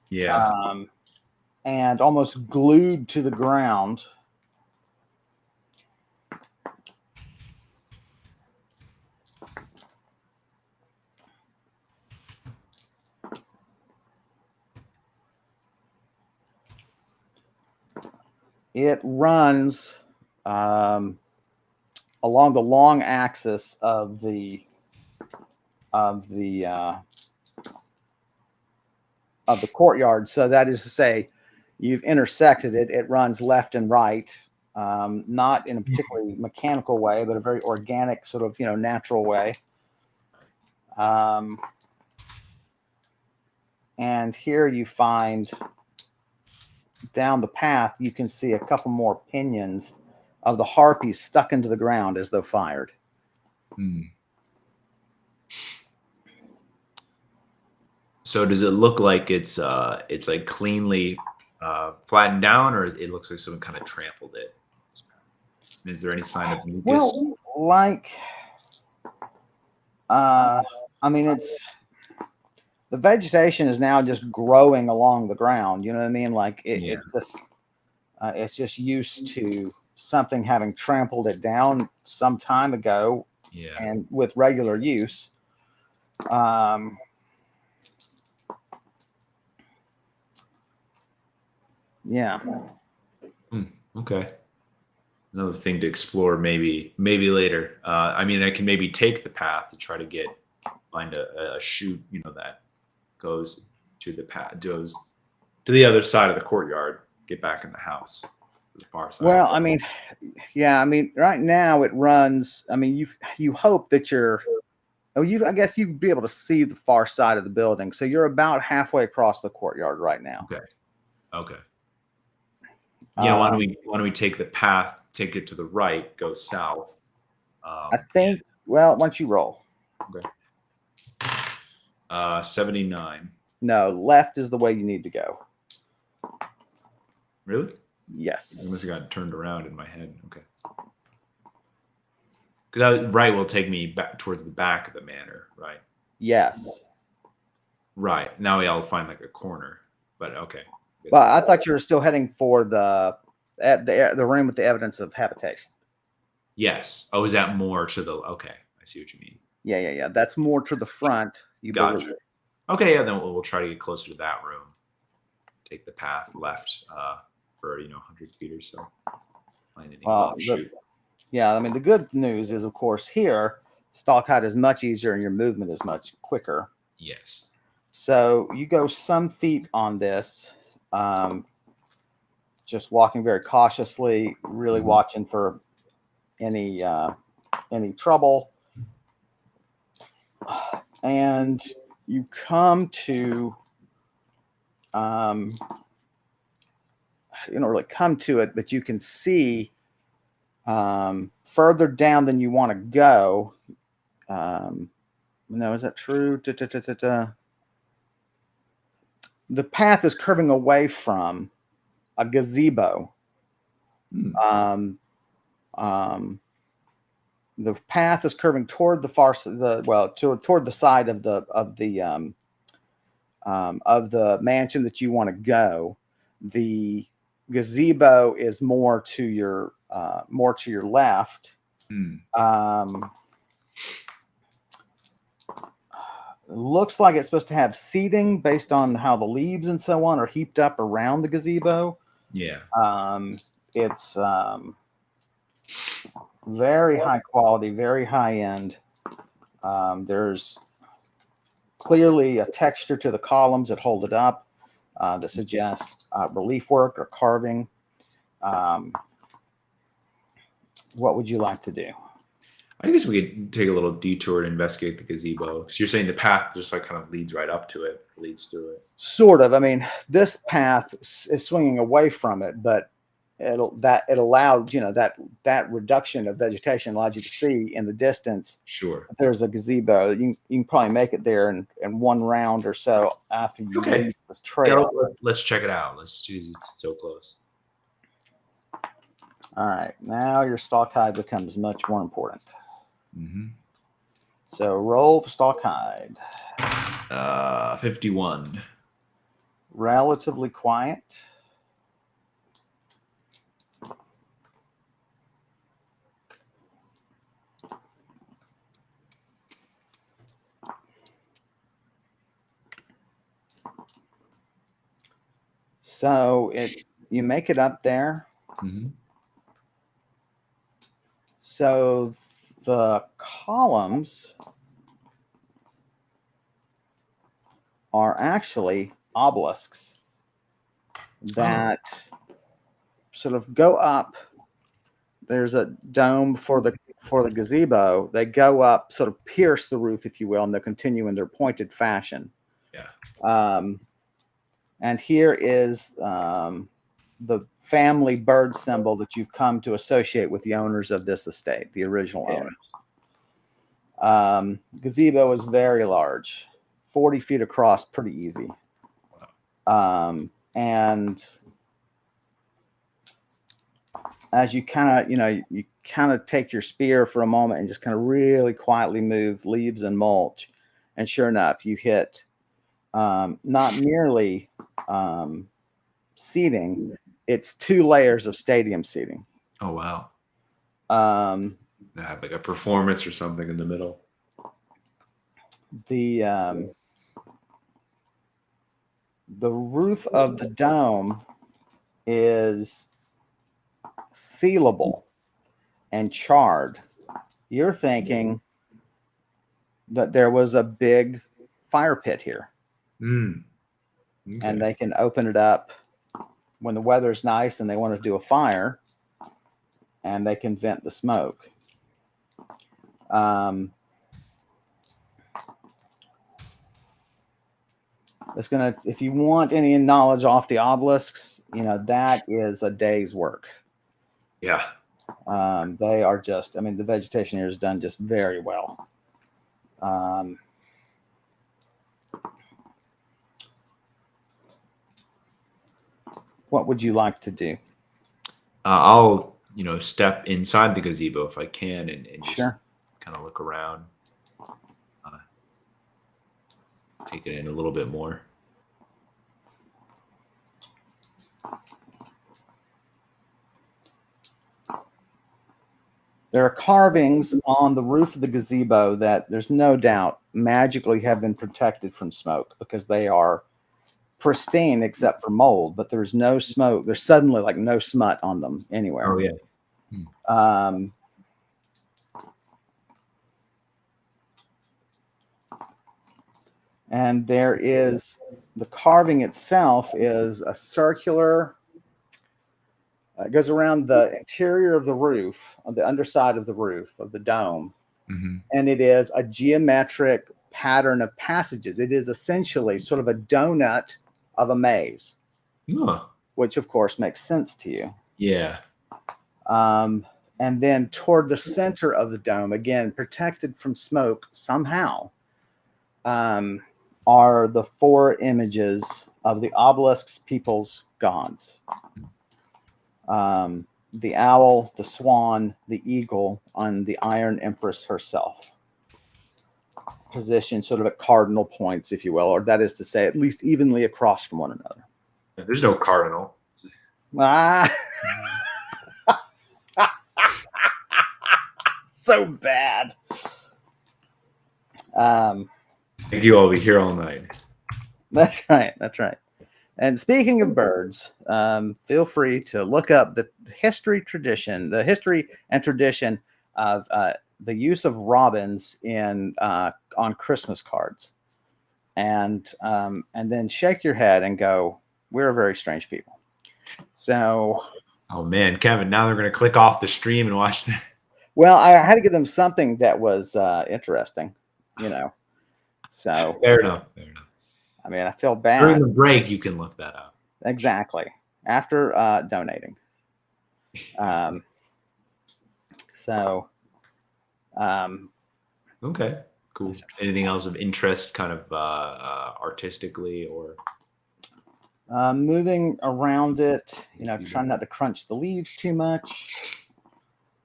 Yeah. And almost glued to the ground. It runs along the long axis of the courtyard. So that is to say, you've intersected it. It runs left and right, not in a particularly mechanical way, but a very organic sort of, natural way. And here you find down the path, you can see a couple more pinions of the harpies stuck into the ground as though fired. So does it look like it's like cleanly flattened down, or it looks like someone kind of trampled it? Is there any sign of mucus? Well, I mean, it's the vegetation is now just growing along the ground. You know what I mean? Like it's just used to something having trampled it down some time ago, and with regular use. Yeah. Okay. Another thing to explore, maybe later. I mean, I can maybe take the path to try to find a chute, that goes to the path, goes to the other side of the courtyard, get back in the house, to the far side. Well, I mean, right now it runs. I mean, you hope that I guess you'd be able to see the far side of the building. So you're about halfway across the courtyard right now. Okay. Why don't we take the path, take it to the right, go south? I think. Well, once you roll. Okay. 79. No, left is the way you need to go. Really? Yes. I must have gotten turned around in my head. Okay. Because right will take me back towards the back of the manor, right? Yes. Right. Now I'll find like a corner, but okay. Well, I thought you were still heading for the room with the evidence of habitation. Yes. Oh, is that more to the? Okay, I see what you mean. Yeah. That's more to the front. Gotcha. Okay, yeah. Then we'll try to get closer to that room. Take the path left for 100 feet or so. Yeah, I mean the good news is, of course, here stalk hide is much easier and your movement is much quicker. Yes. So you go some feet on this. Just walking very cautiously, really watching for any trouble. And you come to, you don't really come to it, but you can see further down than you want to go. No, is that true? The path is curving away from a gazebo. Um, the path is curving toward the toward the side of the mansion that you want to go. The gazebo is more to your left. Looks like it's supposed to have seating based on how the leaves and so on are heaped up around the gazebo. Yeah. It's very high quality, very high end. There's clearly a texture to the columns that hold it up that suggests relief work or carving. What would you like to do? I guess we could take a little detour to investigate the gazebo. Because you're saying the path just like kind of leads right up to it, leads through it. Sort of. I mean, this path is swinging away from it, but it allowed, that reduction of vegetation allowed you to see in the distance. Sure. There's a gazebo. You can probably make it there in one round or so after you leave the trail. Yeah, let's check it out. It's so close. All right. Now your stalk hide becomes much more important. So roll for stalk hide. 51. Relatively quiet. So you make it up there. So the columns are actually obelisks that sort of go up. There's a dome for the gazebo. They go up, sort of pierce the roof, if you will, and they continue in their pointed fashion. Yeah. And here is the family bird symbol that you've come to associate with the owners of this estate, the original owners. Gazebo is very large, 40 feet across, pretty easy. And as you kind of take your spear for a moment and just kind of really quietly move leaves and mulch, and sure enough, you hit not merely seating, it's 2 layers of stadium seating. Oh, wow. They have like a performance or something in the middle. The roof of the dome is sealable and charred. You're thinking that there was a big fire pit here. Okay. And they can open it up when the weather's nice and they want to do a fire, and they can vent the smoke. If you want any knowledge off the obelisks, that is a day's work. Yeah. They are just, the vegetation here is done just very well. What would you like to do? I'll, step inside the gazebo if I can and just kind of look around. Take it in a little bit more. There are carvings on the roof of the gazebo that there's no doubt magically have been protected from smoke because they are pristine except for mold, but there's no smoke. There's suddenly like no smut on them anywhere. Oh, yeah. And there is the carving itself is a circular It goes around the interior of the roof, on the underside of the roof of the dome, and it is a geometric pattern of passages. It is essentially sort of a donut of a maze, which of course makes sense to you. Yeah. And then toward the center of the dome, again protected from smoke somehow, are the 4 images of the Obelisk's people's gods. The owl, the swan, the eagle, and the Iron Empress herself, positioned sort of at cardinal points, if you will, or that is to say, at least evenly across from one another. There's no cardinal. So bad. You all be here all night. That's right. That's right. And speaking of birds, feel free to look up the history and tradition of the use of robins in on Christmas cards, and then shake your head and go, "We're a very strange people." So, oh man, Kevin, now they're going to click off the stream and watch that. Well, I had to give them something that was interesting, So fair enough. I mean, I feel bad. During the break, you can look that up. Exactly. After donating. Okay, cool. Anything else of interest, kind of artistically or? Moving around it, trying not to crunch the leaves too much.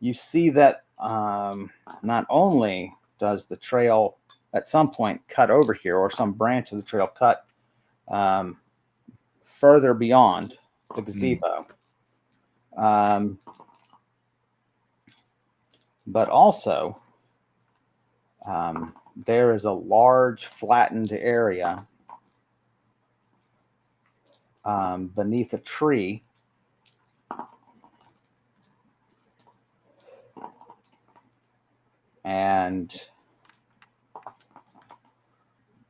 You see that not only does the trail at some point cut over here, or some branch of the trail cut further beyond the gazebo, but also there is a large flattened area beneath a tree, and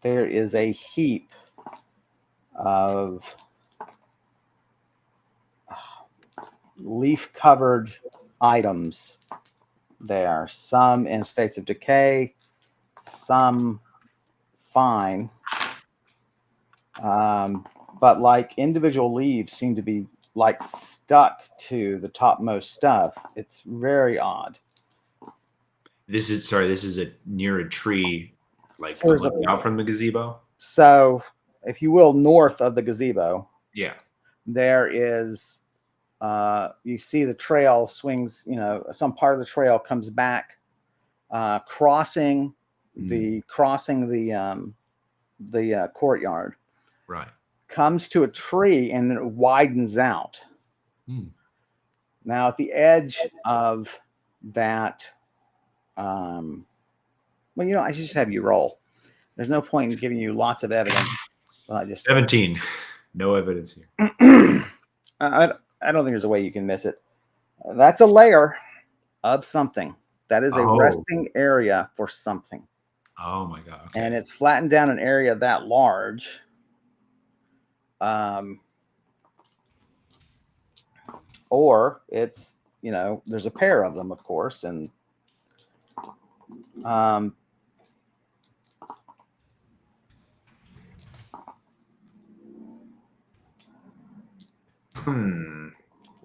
there is a heap of leaf-covered items there, some in states of decay, some fine, but like individual leaves seem to be like stuck to the topmost stuff. It's very odd. This is near a tree, like So looking out from the gazebo. So, if you will, north of the gazebo, there is you see the trail swings. Some part of the trail comes back, crossing the courtyard. Right. Comes to a tree and then it widens out. Now, at the edge of that, I should just have you roll. There's no point in giving you lots of evidence. Well, 17. No evidence here. I don't think there's a way you can miss it. That's a layer of something. That is a resting area for something. Oh my God. Okay. And it's flattened down an area that large. Or it's, there's a pair of them, of course, and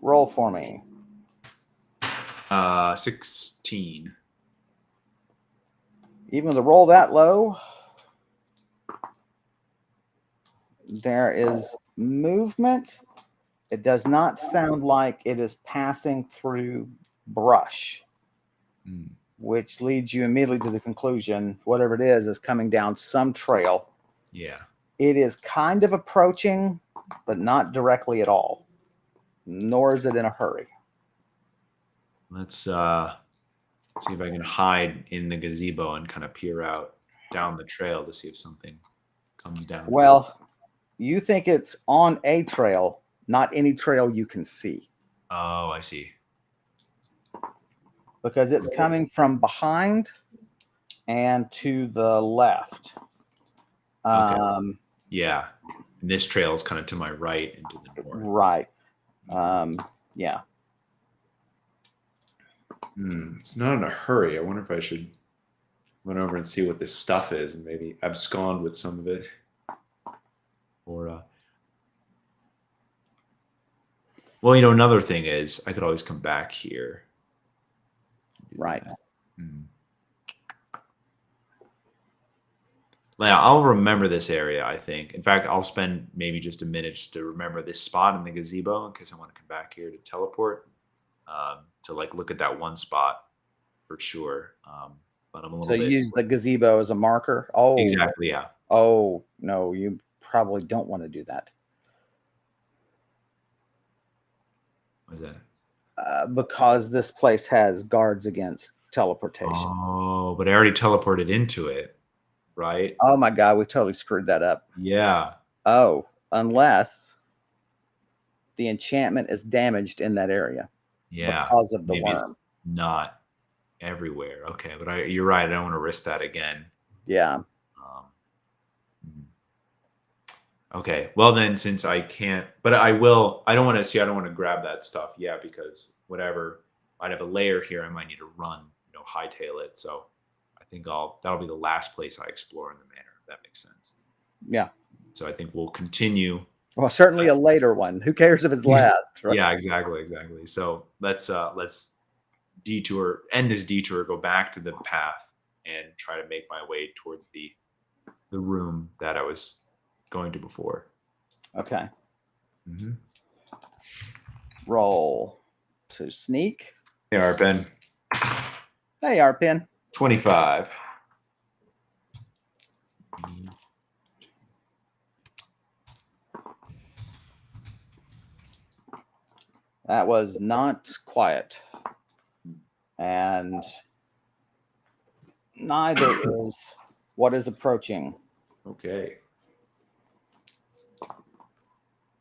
roll for me. 16. Even with a roll that low, there is movement. It does not sound like it is passing through brush, which leads you immediately to the conclusion, whatever it is coming down some trail. Yeah. It is kind of approaching, but not directly at all. Nor is it in a hurry. Let's see if I can hide in the gazebo and kind of peer out down the trail to see if something comes down. Well, you think it's on a trail, not any trail you can see. Oh, I see. Because it's coming from behind and to the left. Okay. And this trail is kind of to my right and to the north. Right. Yeah. It's not in a hurry. I wonder if I should run over and see what this stuff is and maybe abscond with some of it. Or, well, another thing is I could always come back here. Right. Yeah, I'll remember this area, I think. In fact, I'll spend maybe just a minute just to remember this spot in the gazebo in case I want to come back here to teleport, to like look at that one spot for sure. But I'm a So little bit use the gazebo as a marker. Oh, exactly, yeah. Oh no, you probably don't want to do that. What is that? Because this place has guards against teleportation. Oh, but I already teleported into it, right? Oh my God, we totally screwed that up. Yeah. Oh, unless the enchantment is damaged in that area because of the Maybe worm. it's not everywhere. Okay, but you're right. I don't want to risk that again. Yeah. Okay. Well, then, since I can't, but I will. I don't want to grab that stuff. Yeah, because whatever. I'd have a layer here. I might need to run. Hightail it. So I think that'll be the last place I explore in the manor. If that makes sense. Yeah. So I think we'll continue. Well, certainly a later one. Who cares if it's last? Right? Yeah, exactly. So let's end this detour, go back to the path, and try to make my way towards the room that I was going to before. Okay. Roll to sneak. Hey, Arpen. Hey, Arpen. 25. That was not quiet. And neither is what is approaching. Okay.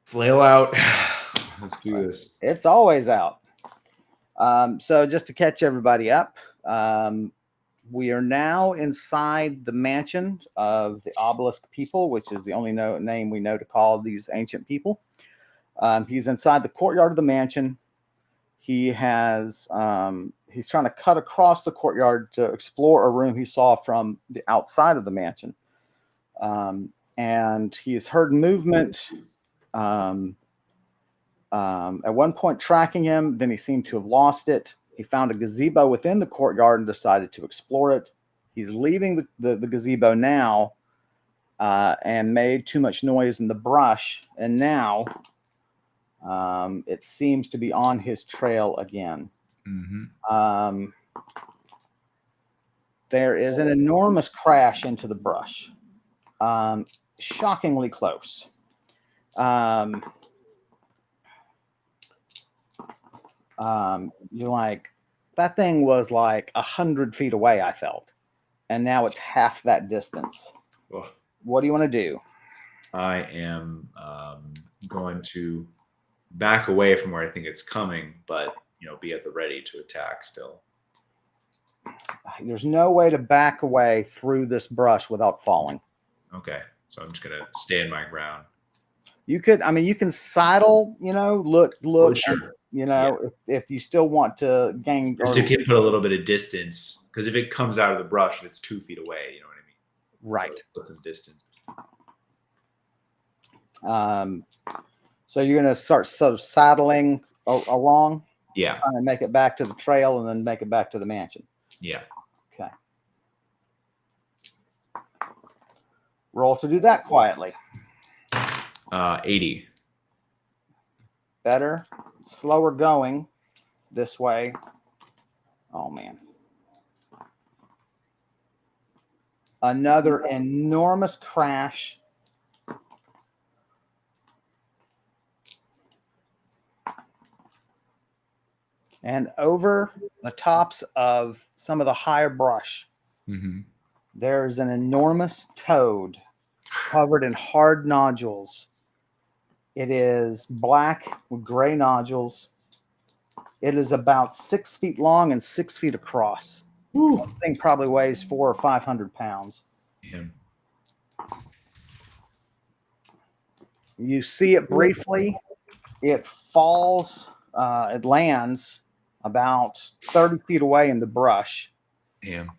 Flail out. Let's do this. It's always out. So just to catch everybody up, we are now inside the mansion of the Obelisk people, which is the only name we know to call these ancient people. He's inside the courtyard of the mansion. He has he's trying to cut across the courtyard to explore a room he saw from the outside of the mansion. And he has heard movement. At one point tracking him, then he seemed to have lost it. He found a gazebo within the courtyard and decided to explore it. He's leaving the gazebo now and made too much noise in the brush. And now it seems to be on his trail again. There is an enormous crash into the brush. Shockingly close. You're like, that thing was like 100 feet away, I felt. And now it's half that distance. Oh. What do you want to do? I am going to back away from where I think it's coming, but be at the ready to attack still. There's no way to back away through this brush without falling. Okay, so I'm just gonna stay in my ground. You can sidle, look, Oh, sure. if you still want to gain, just to put a little bit of distance, because if it comes out of the brush and it's 2 feet away, you know what I mean? Right. So it puts some distance. So you're gonna start saddling along. Yeah. Trying to make it back to the trail and then make it back to the mansion. Yeah. Okay. Roll to do that quietly. 80. Better. Slower going this way. Oh, man. Another enormous crash. And over the tops of some of the higher brush, there's an enormous toad covered in hard nodules. It is black with gray nodules. It is about 6 feet long and 6 feet across. That thing probably weighs 400 or 500 pounds. Yeah. You see it briefly. It falls. It lands about 30 feet away in the brush. Damn.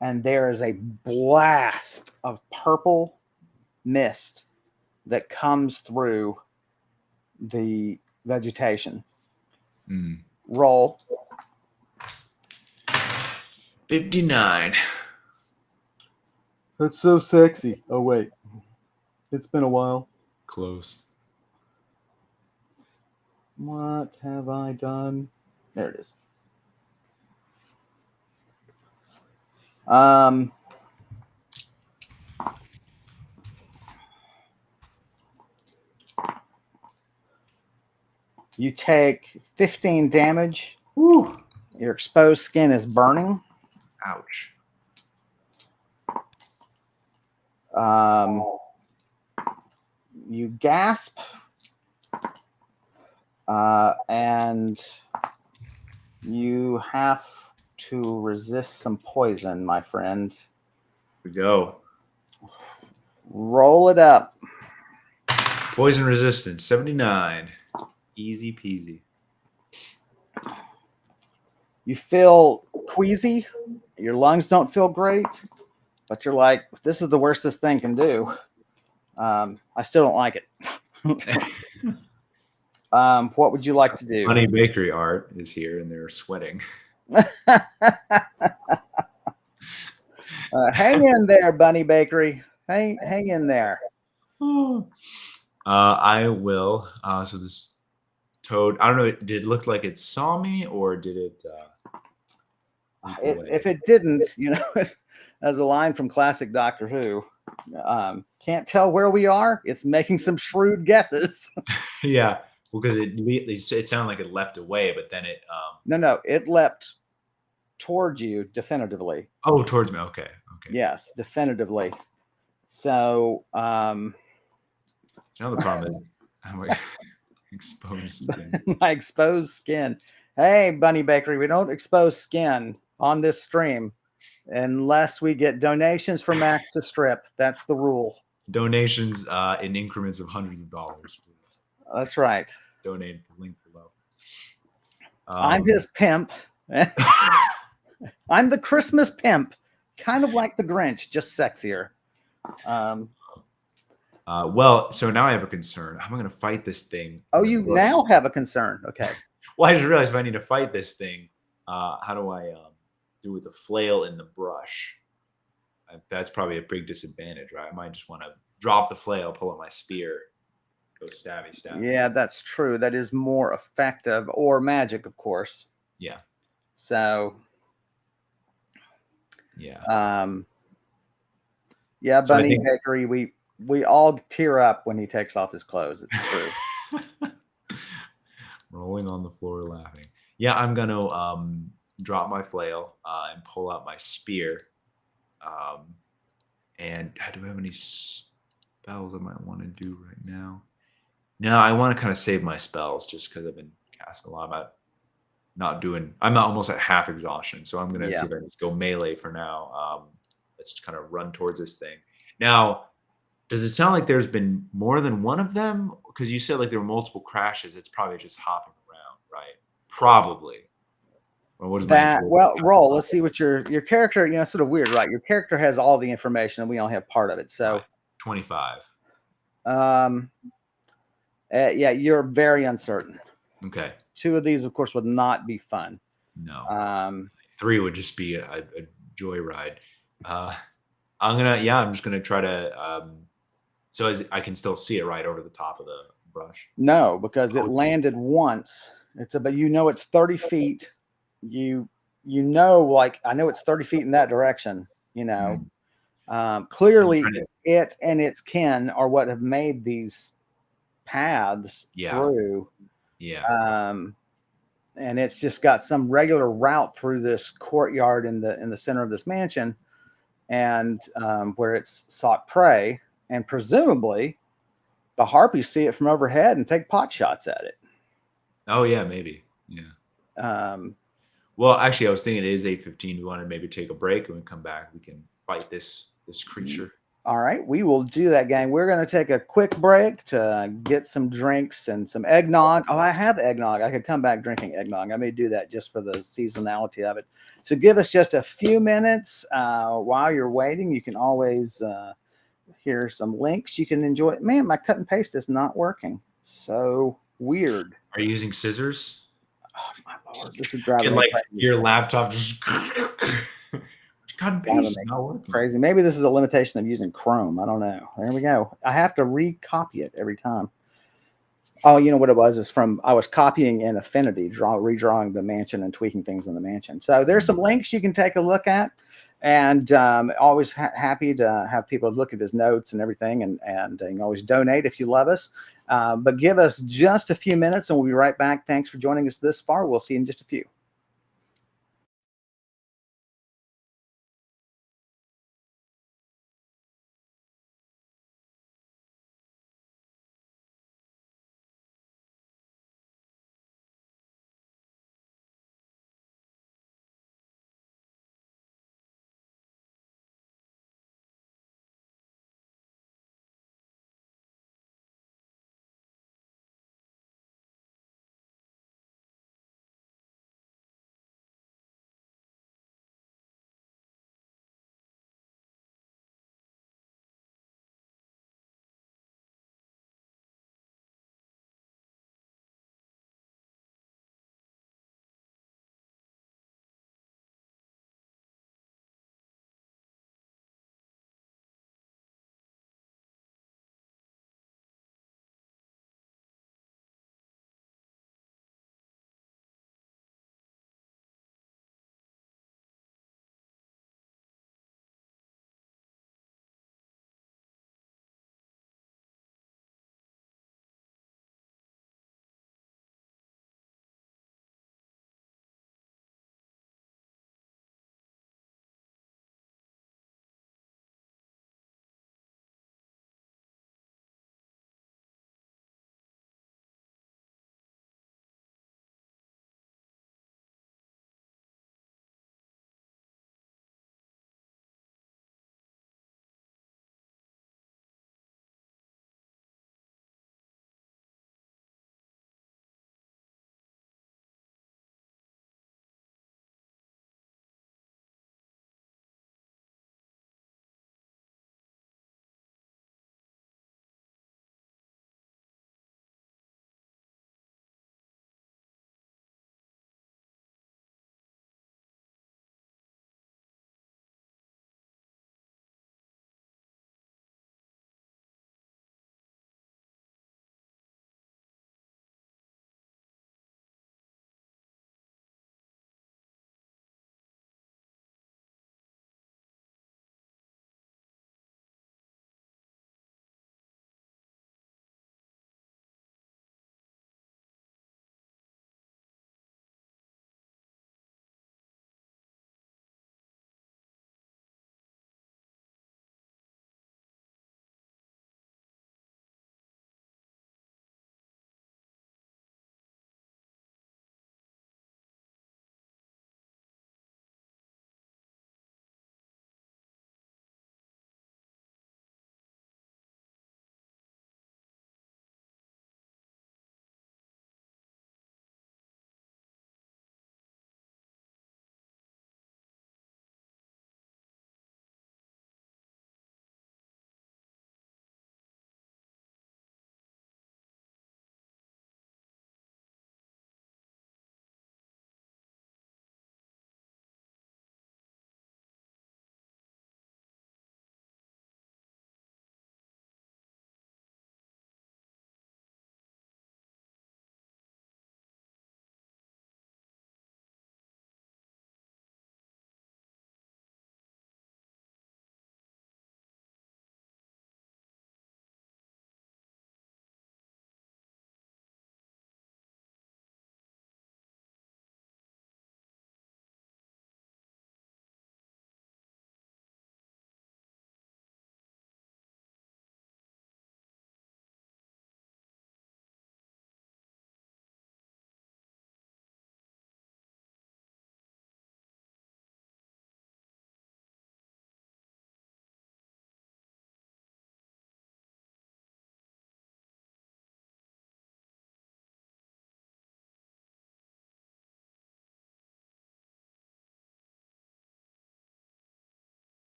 And there is a blast of purple mist that comes through the vegetation. Roll. 59. That's so sexy. Oh, wait. It's been a while. Close. What have I done? There it is. You take 15 damage. Woo. Your exposed skin is burning. Ouch. You gasp. And you have to resist some poison, my friend. We go. Roll it up. Poison resistance, 79. Easy peasy. You feel queasy. Your lungs don't feel great, but you're like, this is the worst this thing can do. I still don't like it. What would you like to do? Honey Bakery art is here, and they're sweating. Hang in there, Bunny Bakery. Hang in there. I will. So this toad, I don't know, did it look like it saw me, or did it? If it didn't, as a line from classic Doctor Who, can't tell where we are. It's making some shrewd guesses. Yeah, well, because it sounded like it leapt away, but then it. No, it leapt toward you definitively. Oh, towards me. Okay. Yes, definitively. So. Now the problem is I'm like exposed skin. My exposed skin. Hey, Bunny Bakery, we don't expose skin on this stream unless we get donations for Max to strip. That's the rule. Donations in increments of hundreds of dollars, please. That's right. Donate the link below. I'm his pimp. I'm the Christmas pimp, kind of like the Grinch, just sexier. Well, so now I have a concern. How am I going to fight this thing? Oh, you now have a concern. Okay. Well, I just realized if I need to fight this thing, how do I do with a flail in the brush? That's probably a big disadvantage, right? I might just want to drop the flail, pull out my spear, go stabby. Yeah, that's true. That is more effective, or magic, of course. Yeah. So. Yeah. Yeah, So Bunny Bakery, we all tear up when he takes off his clothes. It's true. Rolling on the floor laughing. Yeah, I'm gonna drop my flail and pull out my spear. And do I have any spells I might want to do right now? No, I want to kind of save my spells just because I've been casting a lot. I'm almost at half exhaustion, so I'm gonna see if I can just go melee for now. Let's kind of run towards this thing. Now, does it sound like there's been more than one of them? Because you said like there were multiple crashes. It's probably just hopping around, right? Probably. Or what is that? Well, roll. Let's see what your character. Sort of weird, right? Your character has all the information, and we only have part of it. So, 25. Yeah, you're very uncertain. Okay. 2 of these, of course, would not be fun. No. 3 would just be a joyride. I'm just gonna try to. So I can still see it right over the top of the brush. No, because it landed once. It's 30 feet. Like I know it's 30 feet in that direction. Clearly it and its kin are what have made these paths through. Yeah. And it's just got some regular route through this courtyard in the center of this mansion, and where it's sought prey, and presumably the harpies see it from overhead and take pot shots at it. Oh yeah, maybe. Yeah. Well, actually, I was thinking it is 8:15. We want to maybe take a break, and when we come back, we can fight this creature. All right, we will do that, gang. We're going to take a quick break to get some drinks and some eggnog. Oh, I have eggnog. I could come back drinking eggnog. I may do that just for the seasonality of it. So give us just a few minutes while you're waiting. You can always hear some links. You can enjoy. Man, my cut and paste is not working. So weird. Are you using scissors? Oh, my Lord. This is driving Get me like crazy. your laptop just cut and Driving paste me not working. crazy. Maybe this is a limitation of using Chrome. I don't know. There we go. I have to recopy it every time. Oh, you know what it was? Is from I was copying in Affinity, redrawing the mansion and tweaking things in the mansion. So there's some links you can take a look at, and always happy to have people look at his notes and everything, and you can always donate if you love us. But give us just a few minutes, and we'll be right back. Thanks for joining us this far. We'll see you in just a few.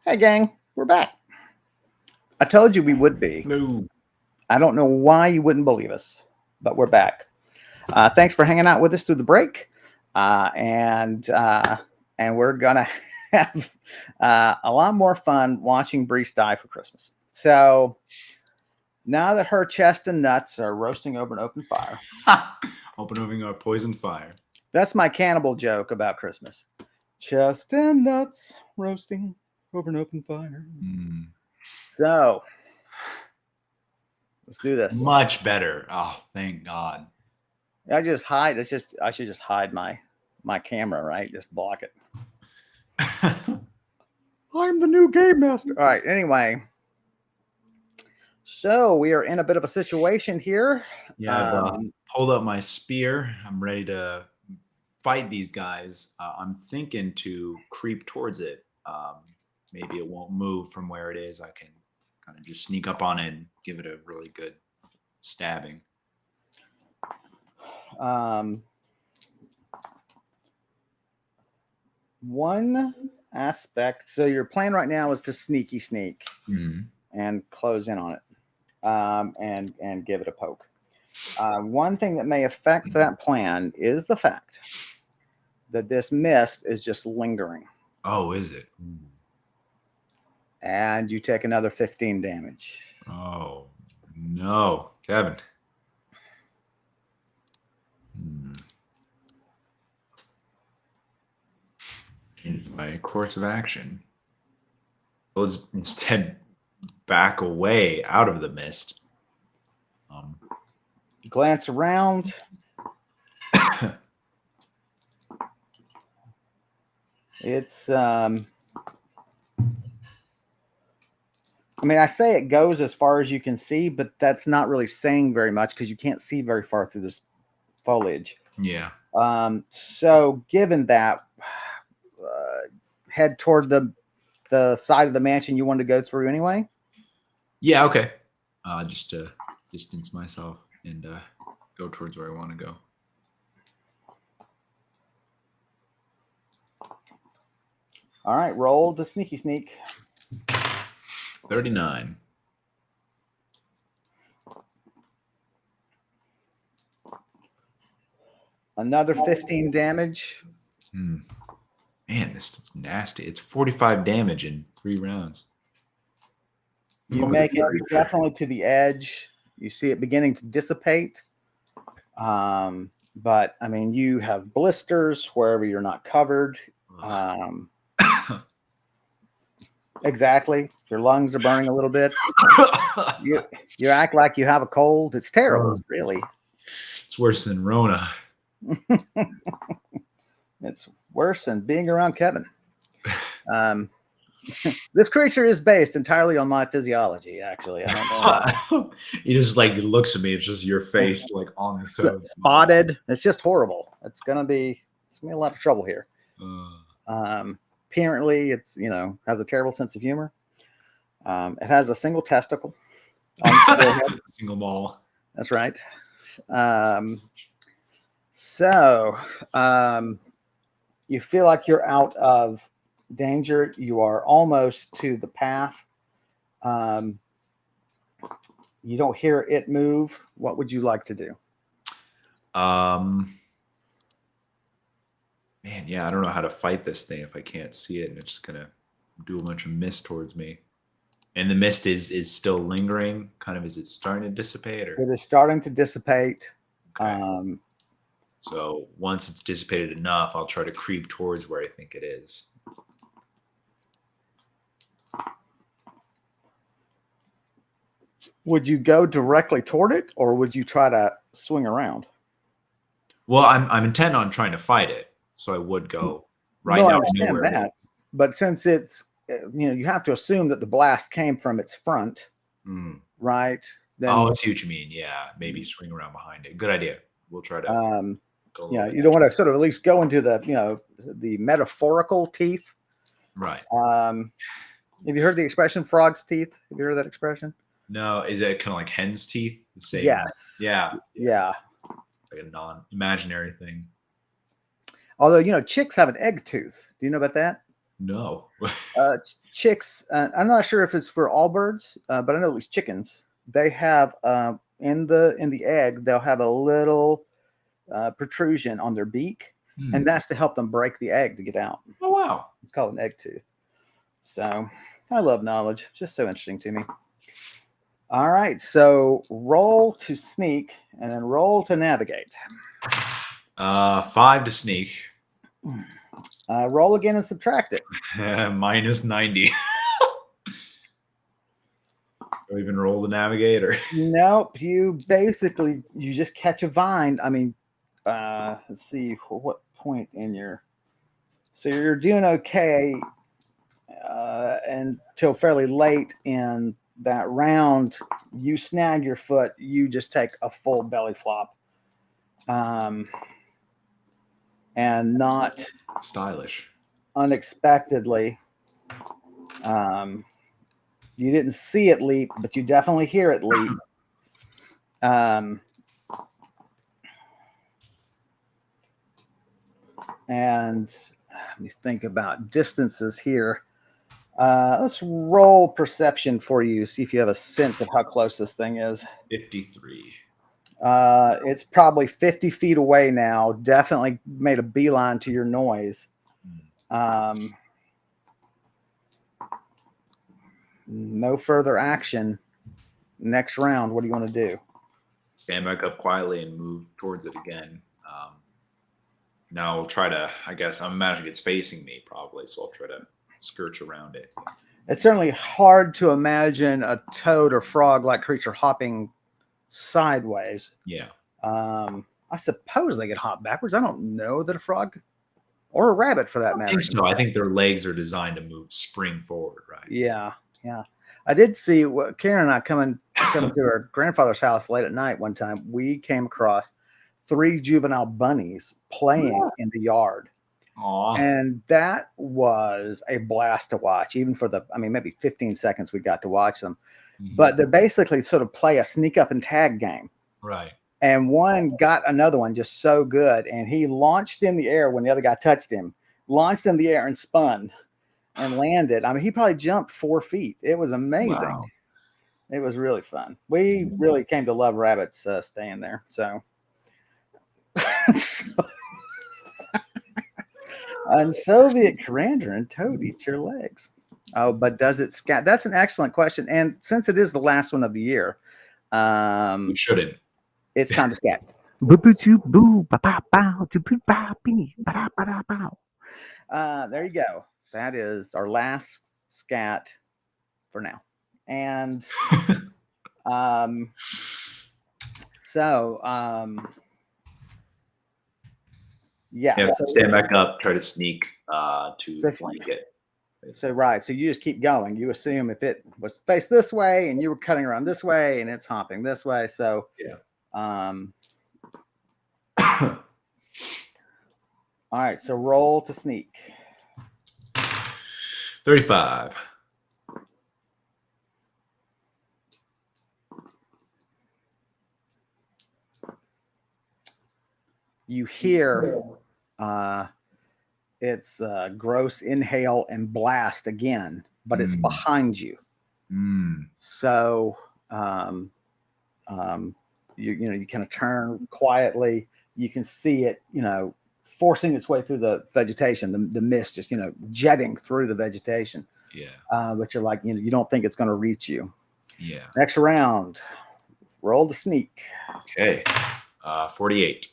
Hey, gang, we're back. I told you we would be. No. I don't know why you wouldn't believe us, but we're back. Thanks for hanging out with us through the break, and we're gonna have a lot more fun watching Brise die for Christmas. So now that her chest and nuts are roasting over an open fire, Opening our poison fire. that's my cannibal joke about Christmas. Chest and nuts roasting over an open fire. Mm. So let's do this. Much better. Oh, thank God. I just hide. I should just hide my camera, right? Just block it. I'm the new game master. All right. Anyway, so we are in a bit of a situation here. Yeah, I've pulled up my spear. I'm ready to fight these guys. I'm thinking to creep towards it. Maybe it won't move from where it is. I can kind of just sneak up on it and give it a really good stabbing. One aspect. So your plan right now is to sneak and close in on it, and give it a poke. One thing that may affect that plan is the fact that this mist is just lingering. Oh, is it? Ooh. And you take another 15 damage. Oh, no. Kevin. Change my course of action. Let's instead back away out of the mist. Glance around. It's I mean, I say it goes as far as you can see, but that's not really saying very much because you can't see very far through this foliage. Yeah. So given that, head toward the side of the mansion you wanted to go through anyway. Yeah. Okay. Just to distance myself and go towards where I want to go. All right, roll the sneaky sneak. 39. Another 15 damage. Man, this is nasty. It's 45 damage in 3 rounds. You make it definitely to the edge. You see it beginning to dissipate. But I mean, you have blisters wherever you're not covered. Exactly. Your lungs are burning a little bit. You act like you have a cold. It's terrible, really. It's worse than Rona. It's worse than being around Kevin. This creature is based entirely on my physiology, actually. I don't know. He just like looks at me. It's just your face like on the side. Spotted. It's just horrible. It's gonna be a lot of trouble here. Apparently, it's has a terrible sense of humor. It has a single testicle on the forehead. Single ball. That's right. So you feel like you're out of danger. You are almost to the path. You don't hear it move. What would you like to do? Man, yeah, I don't know how to fight this thing if I can't see it, and it's just gonna do a bunch of mist towards me. And the mist is still lingering. Kind of, is it starting to dissipate? Or? It is starting to dissipate. Okay. So once it's dissipated enough, I'll try to creep towards where I think it is. Would you go directly toward it, or would you try to swing around? Well, I'm intent on trying to fight it, so I would go right now. I understand that, but since it's you have to assume that the blast came from its front, right? Then, I see what you mean. Yeah, maybe swing around behind it. Good idea. We'll try to. You don't want to sort of at least go into the metaphorical teeth, right? Have you heard the expression "frog's teeth"? Have you heard that expression? No, is it kind of like hen's teeth? The same. Yes. Yeah. It's like a non-imaginary thing. Although chicks have an egg tooth. Do you know about that? No. Chicks. I'm not sure if it's for all birds, but I know at least chickens. They have in the egg they'll have a little protrusion on their beak, and that's to help them break the egg to get out. Oh wow. It's called an egg tooth. So I love knowledge. It's just so interesting to me. All right, so roll to sneak and then roll to navigate. 5 to sneak. Roll again and subtract it. Minus 90. Do I even roll the navigator? Nope. You just catch a vine. I mean, let's see what point in your. So you're doing okay until fairly late in that round. You snag your foot. You just take a full belly flop. And not stylish. Unexpectedly. You didn't see it leap, but you definitely hear it leap. And let me think about distances here. Let's roll perception for you. See if you have a sense of how close this thing is. 53. It's probably 50 feet away now. Definitely made a beeline to your noise. No further action. Next round, what do you want to do? Stand back up quietly and move towards it again. Now I'll try to, I guess, I'm imagining it's facing me probably, so I'll try to skirt around it. It's certainly hard to imagine a toad or frog-like creature hopping sideways. Yeah. I suppose they could hop backwards. I don't know that a frog or a rabbit, for that matter. I think so. I think their legs are designed to spring forward, right? Yeah. I did see what Karen and I coming to her grandfather's house late at night one time. We came across 3 juvenile bunnies playing in the yard. Aww. And that was a blast to watch, even for maybe 15 seconds we got to watch them. Mm-hmm. But they basically sort of play a sneak up and tag game. Right. And one got another one just so good. And he launched in the air when the other guy touched him, launched in the air and spun and landed. I mean, he probably jumped 4 feet. It was amazing. Wow. It was really fun. We really came to love rabbits staying there. So. Unsoviet Karandrin toad eats your legs. Oh, but does it scat? That's an excellent question. And since it is the last one of the year, you shouldn't. It's time to scat. There you go. That is our last scat for now. And yeah, so stand back up, try to sneak to flank it. So so you just keep going. You assume if it was faced this way and you were cutting around this way and it's hopping this way. So yeah. All right, so roll to sneak. 35. You hear it's gross inhale and blast again, but it's behind you. So you kind of turn quietly. You can see it, forcing its way through the vegetation, the mist just, jetting through the vegetation. Yeah. But you're like, you don't think it's going to reach you. Yeah. Next round, roll to sneak. Okay. 48.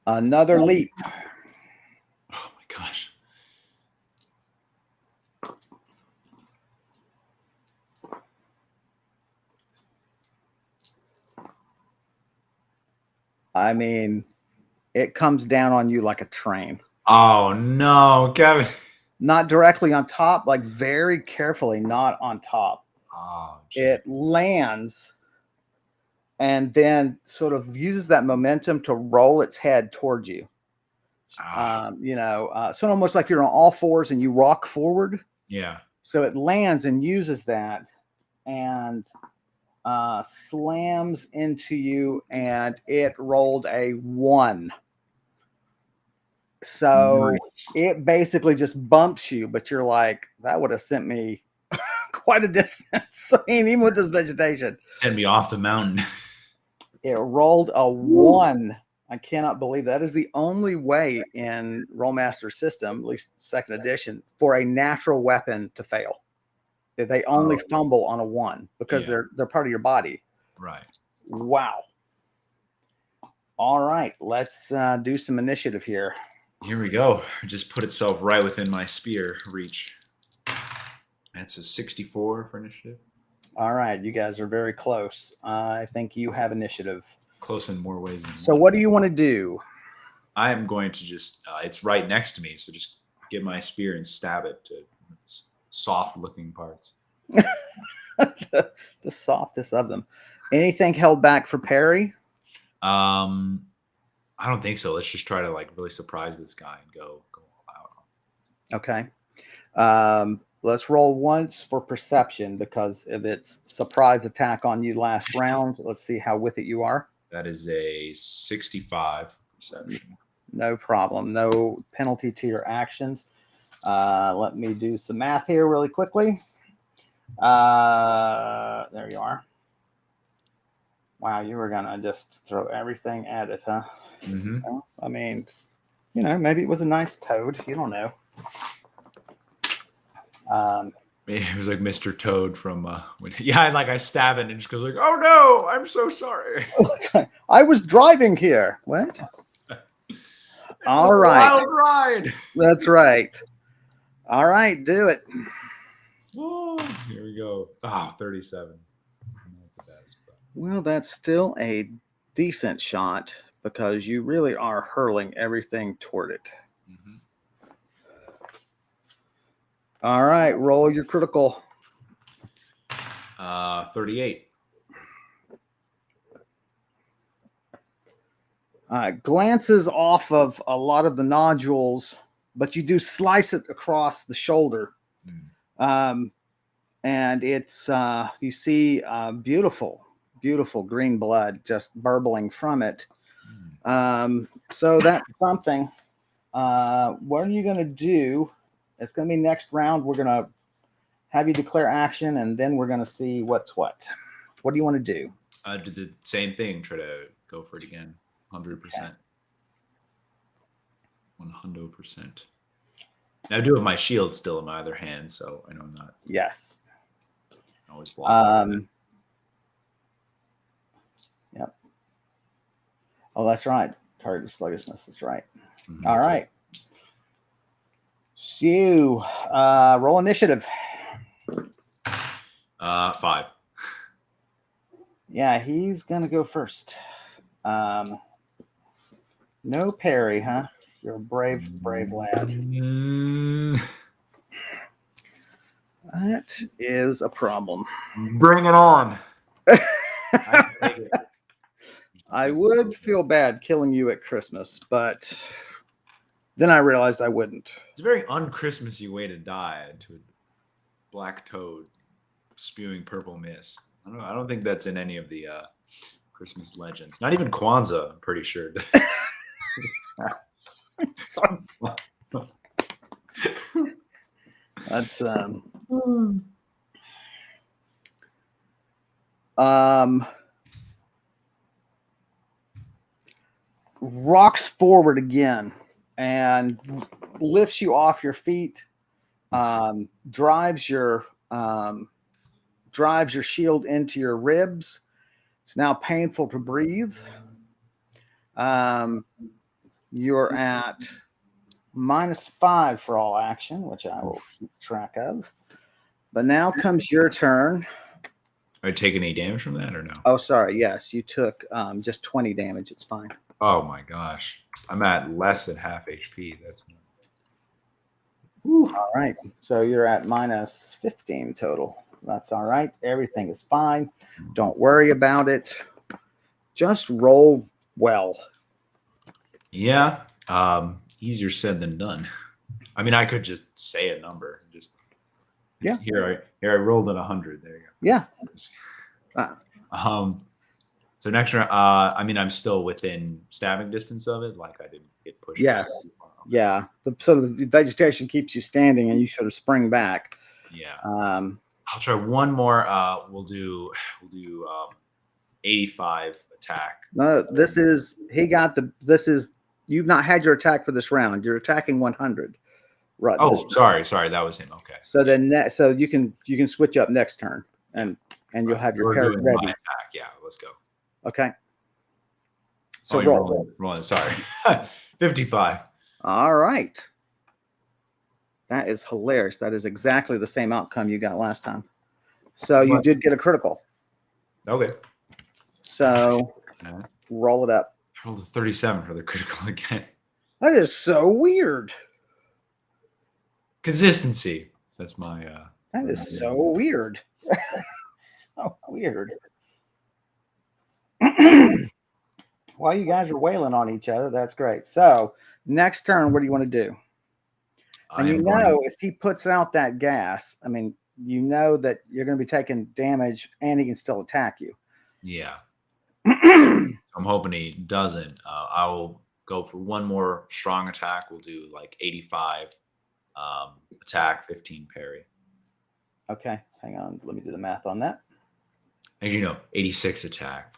Another leap. Oh my gosh. I mean, it comes down on you like a train. Oh no, Kevin. Not directly on top, like very carefully, not on top. Oh, it lands and then sort of uses that momentum to roll its head towards you. So almost like you're on all fours and you rock forward. Yeah. So it lands and uses that and slams into you, and it rolled a 1. So Nice. it basically just bumps you, but you're like, that would have sent me quite a distance. I mean, even with this vegetation, Send me off the mountain. it rolled a 1. I cannot believe that is the only way in Rollmaster system, at least second edition, for a natural weapon to fail. They only fumble on a 1 because they're part of your body. Right. Wow. All right, let's do some initiative here. Here we go. Just put itself right within my spear reach. That's a 64 for initiative. All right, you guys are very close. I think you have initiative. Close in more ways than So one. what do you want to do? I am going to just, it's right next to me, so just get my spear and stab it to its soft-looking parts. The softest of them. Anything held back for parry? I don't think so. Let's just try to like really surprise this guy and go all out. Okay. Let's roll once for perception because of its surprise attack on you last round. Let's see how with it you are. That is a 65 perception. No problem. No penalty to your actions. Let me do some math here really quickly. There you are. Wow, you were gonna just throw everything at it, huh? Mm-hmm. Well, I mean, you know, maybe it was a nice toad. You don't know. It was like Mr. Toad from I stab it and it just goes like, "Oh no, I'm so sorry." I was driving here. What? All right. Wild ride. That's right. All right, do it. Oh, here we go. 37. Not the best, but. Well, that's still a decent shot because you really are hurling everything toward it. Mm-hmm. All right, roll your critical. 38. Glances off of a lot of the nodules, but you do slice it across the shoulder. And it's you see beautiful green blood just burbling from it. So that's something. What are you going to do? It's going to be next round. We're going to have you declare action, and then we're going to see what's what. What do you want to do? Do the same thing. Try to go for it again. 100%. 100%. Now I do have my shield still in my other hand, so I know I'm not. Yes. Always block. Yep. Oh, that's right. Target sluggishness. That's right. Mm-hmm. All right. So, roll initiative. 5. Yeah, he's gonna go first. No parry, huh? You're a brave lad. That is a problem. Bring it on. I would feel bad killing you at Christmas, but then I realized I wouldn't. It's a very un-Christmassy way to die, to a black toad spewing purple mist. I don't think that's in any of the Christmas legends. Not even Kwanzaa, I'm pretty sure. That's rocks forward again and lifts you off your feet, drives your shield into your ribs. It's now painful to breathe. You're at -5 for all action, which I will keep track of. But now comes your turn. Are you taking any damage from that or no? Oh, sorry. Yes, you took just 20 damage. It's fine. Oh my gosh. I'm at less than half HP. That's not... All right. So you're at -15 total. That's all right. Everything is fine. Don't worry about it. Just roll well. Yeah. Easier said than done. I mean, I could just say a number. Just Yeah. Here I rolled at 100. There you go. Yeah. So next round, I mean, I'm still within stabbing distance of it. Like I didn't get pushed. Yes. Back. Yeah. So the vegetation keeps you standing, and you sort of spring back. Yeah. Um, I'll try one more. We'll do 85 attack. No, you've not had your attack for this round. You're attacking 100. Right. Oh, sorry, that was him. Okay. So then, so you can switch up next turn, and you'll have your parry ready. My attack. Yeah, let's go. Okay. So rolling. Sorry, 55. All right. That is hilarious. That is exactly the same outcome you got last time. So you did get a critical. Okay. So roll it up. I rolled a 37 for the critical again. That is so weird. Consistency. That's my. That is so weird. So weird. While you guys are wailing on each other, that's great. So next turn, what do you want to do? And if he puts out that gas, I mean, you know that you're going to be taking damage, and he can still attack you. Yeah. I'm hoping he doesn't. I will go for one more strong attack. We'll do like 85 attack, 15 parry. Okay, hang on. Let me do the math on that. As you know, 86 attack.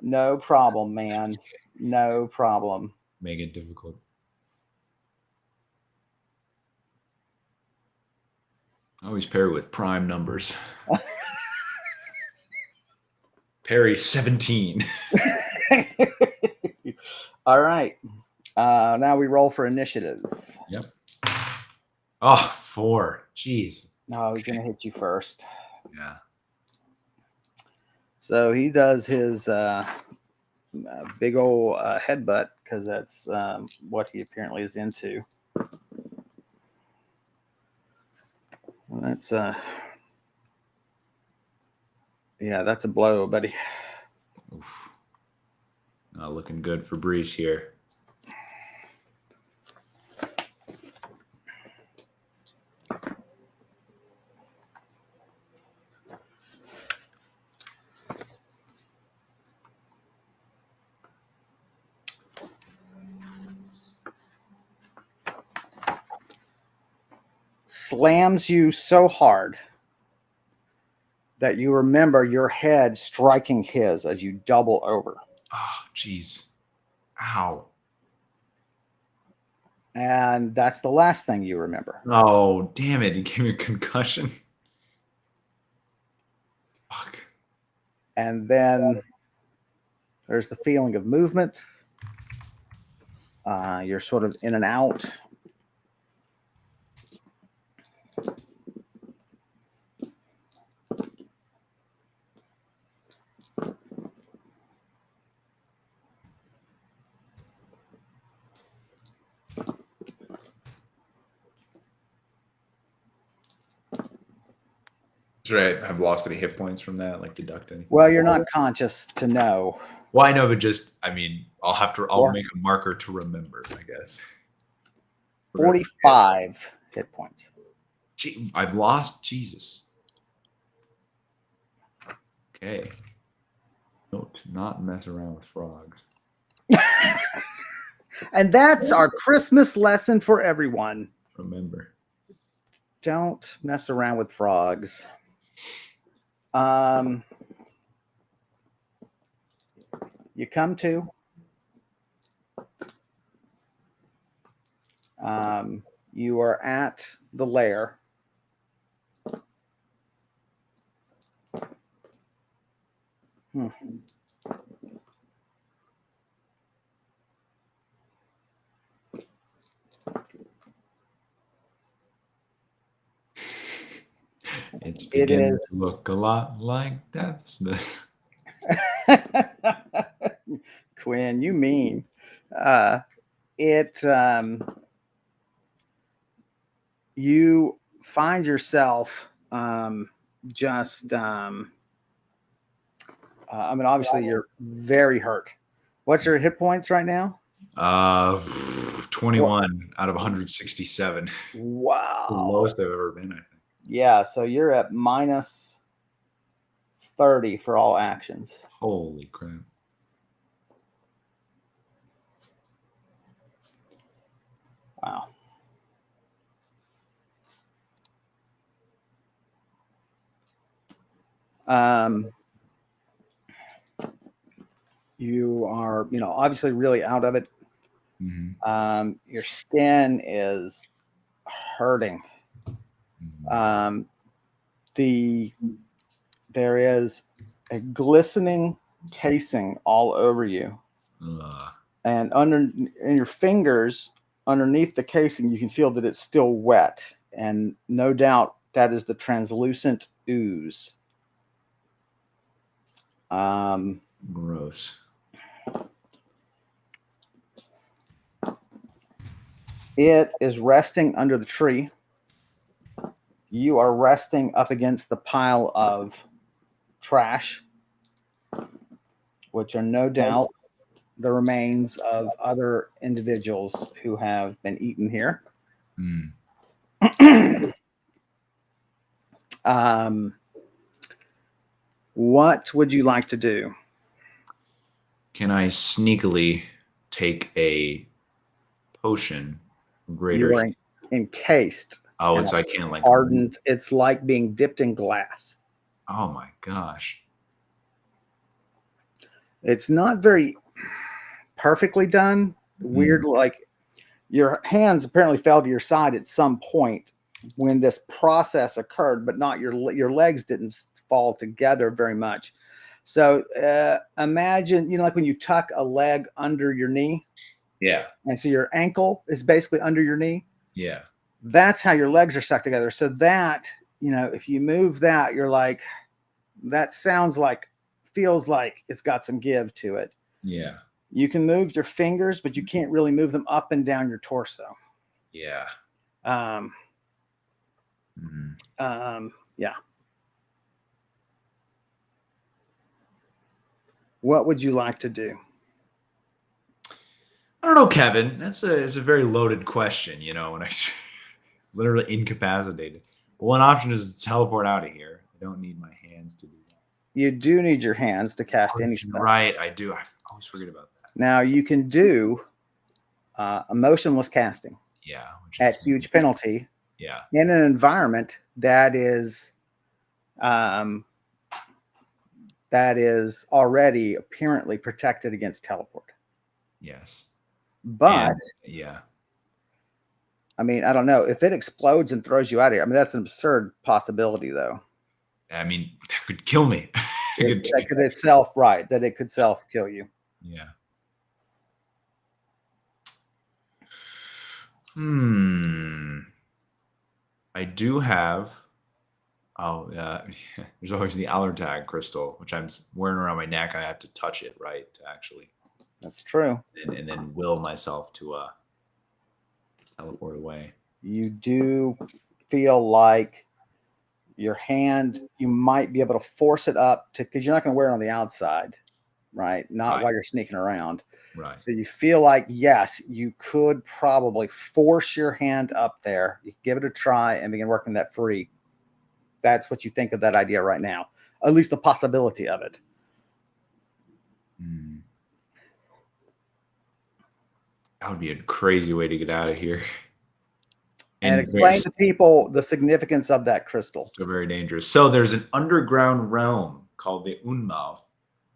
No problem, man. No problem. Make it difficult. Always parry with prime numbers. Parry 17. All right. Now we roll for initiative. Yep. Oh, 4. Jeez. No, he's going to hit you first. Yeah. So he does his big old headbutt, because that's what he apparently is into. Well, that's that's a blow, buddy. Oof. Not looking good for Brise here. Slams you so hard that you remember your head striking his as you double over. Oh, jeez. Ow. And that's the last thing you remember. Oh, damn it. He gave me a concussion. Fuck. And then there's the feeling of movement. You're sort of in and out. Should I have lost any hit points from that? Like deduct anything? Well, you're not conscious to know. Well, I know, but I'll make a marker to remember, I guess. 45 hit points. Gee, I've lost. Jesus. Okay. Note, not mess around with frogs. And that's our Christmas lesson for everyone. Remember. Don't mess around with frogs. You come to. You are at the lair. It's beginning to look a lot like Deathsmith. Quinn, you mean. You find yourself I mean, obviously you're very hurt. What's your hit points right now? 21 out of 167. Wow. The lowest I've ever been, I think. Yeah, so you're at minus 30 for all actions. Holy crap. Wow. You are, obviously really out of it. Mm-hmm. Your skin is hurting. Mm-hmm. There is a glistening casing all over you, and in your fingers, underneath the casing, you can feel that it's still wet, and no doubt that is the translucent ooze. Gross. It is resting under the tree. You are resting up against the pile of trash, which are no doubt the remains of other individuals who have been eaten here. What would you like to do? Can I sneakily take a potion greater? You are encased. Oh, I can't like hardened. It's like being dipped in glass. Oh my gosh. It's not very perfectly done. Weird, like your hands apparently fell to your side at some point when this process occurred, but not your legs didn't fall together very much. So imagine, like when you tuck a leg under your knee. Yeah. And so your ankle is basically under your knee. Yeah. That's how your legs are stuck together. So that, if you move that, you're like, that feels like it's got some give to it. Yeah. You can move your fingers, but you can't really move them up and down your torso. Yeah. Yeah. What would you like to do? I don't know, Kevin. It's a very loaded question, when I literally incapacitated. One option is to teleport out of here. I don't need my hands to do that. You do need your hands to cast any spell. Right, I do. I always forget about that. Now you can do emotionless casting. Yeah. At huge penalty. Yeah. In an environment that is already apparently protected against teleport. Yes. But yeah. I mean, I don't know if it explodes and throws you out of here. I mean, that's an absurd possibility, though. I mean, that could kill me. That it could self kill you. Yeah. I do have. Oh, there's always the Allertag crystal, which I'm wearing around my neck. I have to touch it, right, to actually. That's true. And then will myself to teleport away. You do feel like your hand, you might be able to force it up because you're not going to wear it on the outside, right? Not while you're sneaking around. Right. So you feel like, yes, you could probably force your hand up there. You give it a try and begin working that free. That's what you think of that idea right now, at least the possibility of it. That would be a crazy way to get out of here. And explain to people the significance of that crystal. So very dangerous. So there's an underground realm called the Unmouth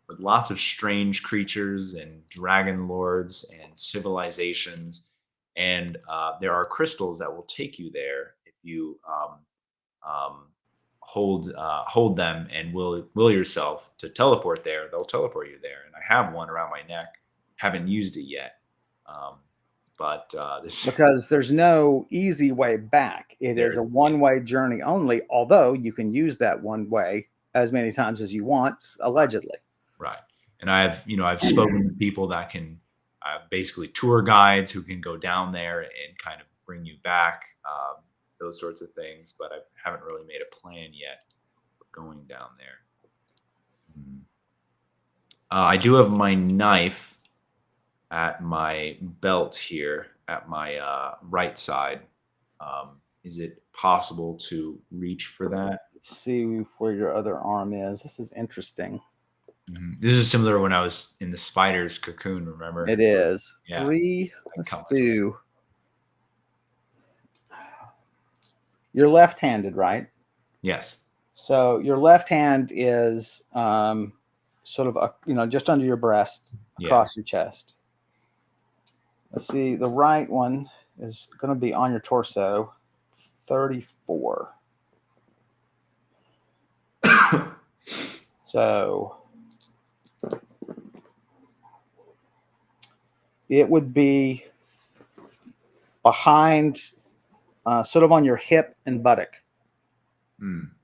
with lots of strange creatures and dragon lords and civilizations. And there are crystals that will take you there if you hold them and will yourself to teleport there. They'll teleport you there. And I have one around my neck. Haven't used it yet. But because there's no easy way back. It is a one-way journey only, although you can use that one way as many times as you want, allegedly. Right. And I've spoken to people that can basically tour guides who can go down there and kind of bring you back, those sorts of things. But I haven't really made a plan yet for going down there. I do have my knife at my belt here at my right side. is it possible to reach for that? Let's see where your other arm is. This is interesting. This is similar when I was in the spider's cocoon, remember? It is. Yeah. 3. I Let's cut myself. do. You're left-handed, right? Yes. So your left hand is sort of just under your breast, across your chest. Let's see. The right one is going to be on your torso. 34. So it would be behind, sort of on your hip and buttock,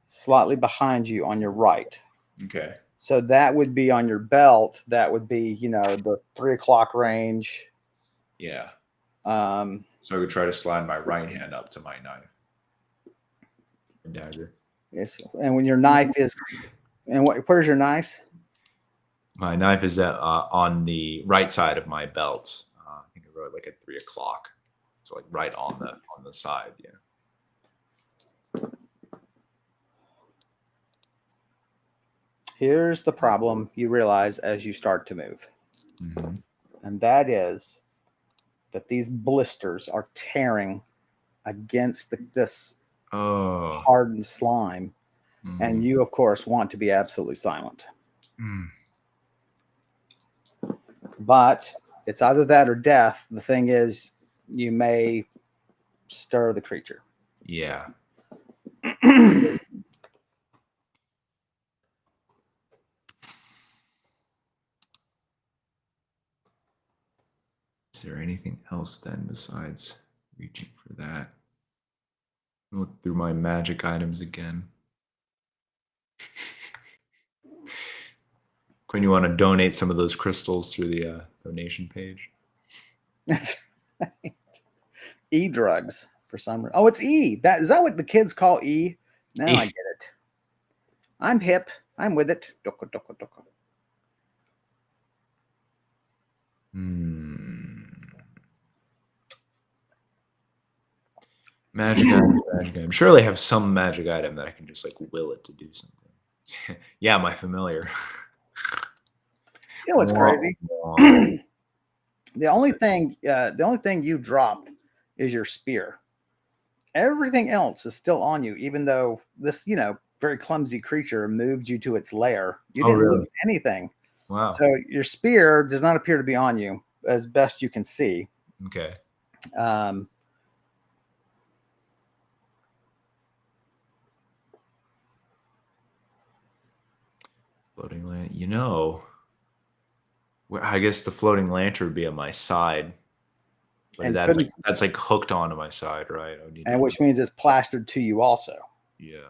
slightly behind you on your right. Okay. So that would be on your belt. That would be, the 3 o'clock range. Yeah. So I could try to slide my right hand up to my knife and dagger. Yes. And when your knife is, and where's your knife? My knife is on the right side of my belt. I think I wrote like at 3 o'clock. So like right on the side. Yeah. Here's the problem you realize as you start to move. And that is that these blisters are tearing against this hardened slime. And you, of course, want to be absolutely silent. But it's either that or death. The thing is, you may stir the creature. Yeah. Is there anything else then besides reaching for that? Look through my magic items again. Quinn, you want to donate some of those crystals through the donation page? That's right. E-drugs for some reason. Oh, it's E. Is that what the kids call E? Now I get it. I'm hip. I'm with it. Doko, doko, doko. Magic item. Surely I have some magic item that I can just like will it to do something. Yeah, my familiar. You know what's crazy? The only thing you dropped is your spear. Everything else is still on you, even though this, very clumsy creature moved you to its lair. You didn't lose anything. Wow. So your spear does not appear to be on you, as best you can see. Okay. Floating lantern. I guess the floating lantern would be on my side. But that's like hooked onto my side, right? And which means it's plastered to you also. Yeah.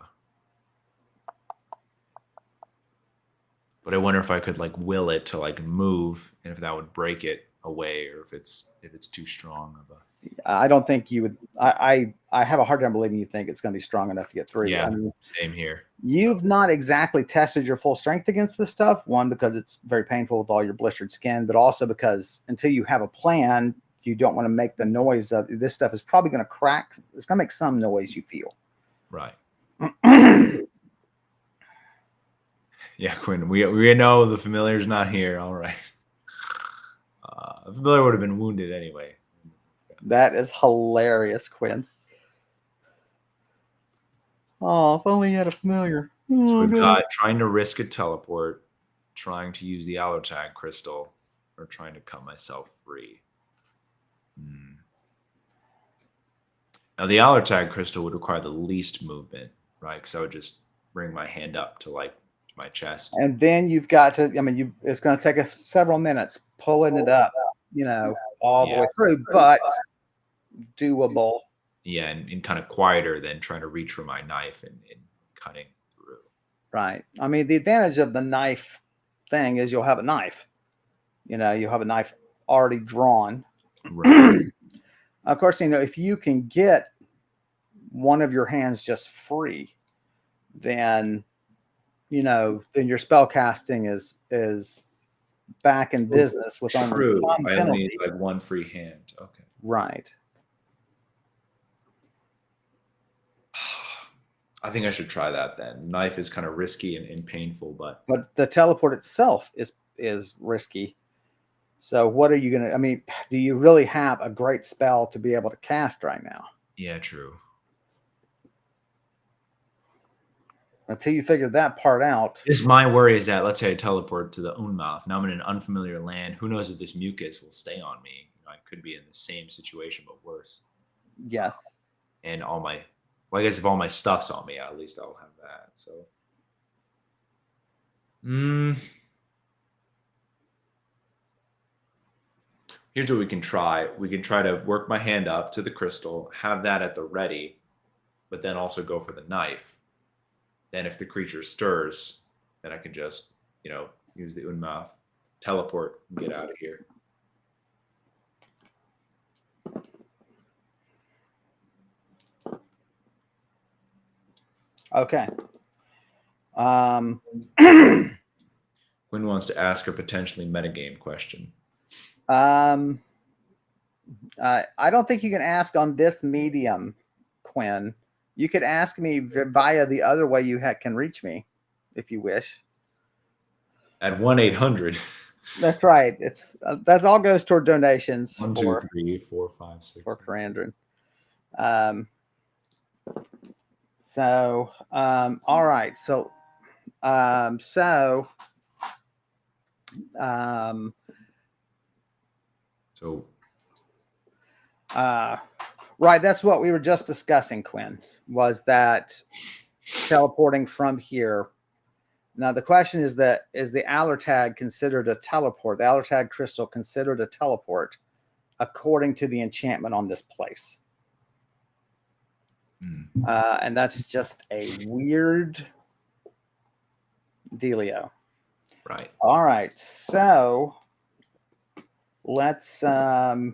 But I wonder if I could like will it to like move, and if that would break it away, or if it's too strong of a. I don't think you would. I have a hard time believing you think it's going to be strong enough to get through. Yeah, same here. You've not exactly tested your full strength against this stuff. One, because it's very painful with all your blistered skin, but also because until you have a plan, you don't want to make the noise of this stuff is probably going to crack. It's going to make some noise you feel. Right. Yeah, Quinn, we know the familiar's not here. All right. The familiar would have been wounded anyway. That is hilarious, Quinn. Oh, if only you had a familiar. So we've got trying to risk a teleport, trying to use the Allotag crystal, or trying to cut myself free. Now, the Allotag crystal would require the least movement, right? Because I would just bring my hand up to like my chest. And then you've got to, it's going to take us several minutes pulling it up, all the way through, but doable. Yeah, and kind of quieter than trying to reach for my knife and cutting through. Right. The advantage of the knife thing is you'll have a knife. You'll have a knife already drawn. Right. Of course, if you can get one of your hands just free, then your spell casting is back in business with only some penalty. I only need like one free hand. Okay. Right. I think I should try that then. Knife is kind of risky and painful, but the teleport itself is risky. So what are you gonna? I mean, do you really have a great spell to be able to cast right now? yeah, true. Until you figure that part out. Just my worry is that, let's say I teleport to the Unmouth. Now I'm in an unfamiliar land. Who knows if this mucus will stay on me? I could be in the same situation, but worse. Yes. And I guess if all my stuff's on me, at least I'll have that. So, here's what we can try. We can try to work my hand up to the crystal, have that at the ready, but then also go for the knife. Then if the creature stirs, then I can just, use the Unmouth, teleport, and get out of here. Okay. Quinn wants to ask a potentially metagame question. I don't think you can ask on this medium, Quinn. You could ask me via the other way you can reach me, if you wish. At 1-800. That's right. It's that all goes toward donations. 1, 2, 3, 4, 5, 6. For Karandrin. All right. Right. That's what we were just discussing, Quinn, was that teleporting from here. Now, the question is is the Allertag considered a teleport? The Allertag crystal considered a teleport according to the enchantment on this place? And that's just a weird dealio. Right. All right. So let's so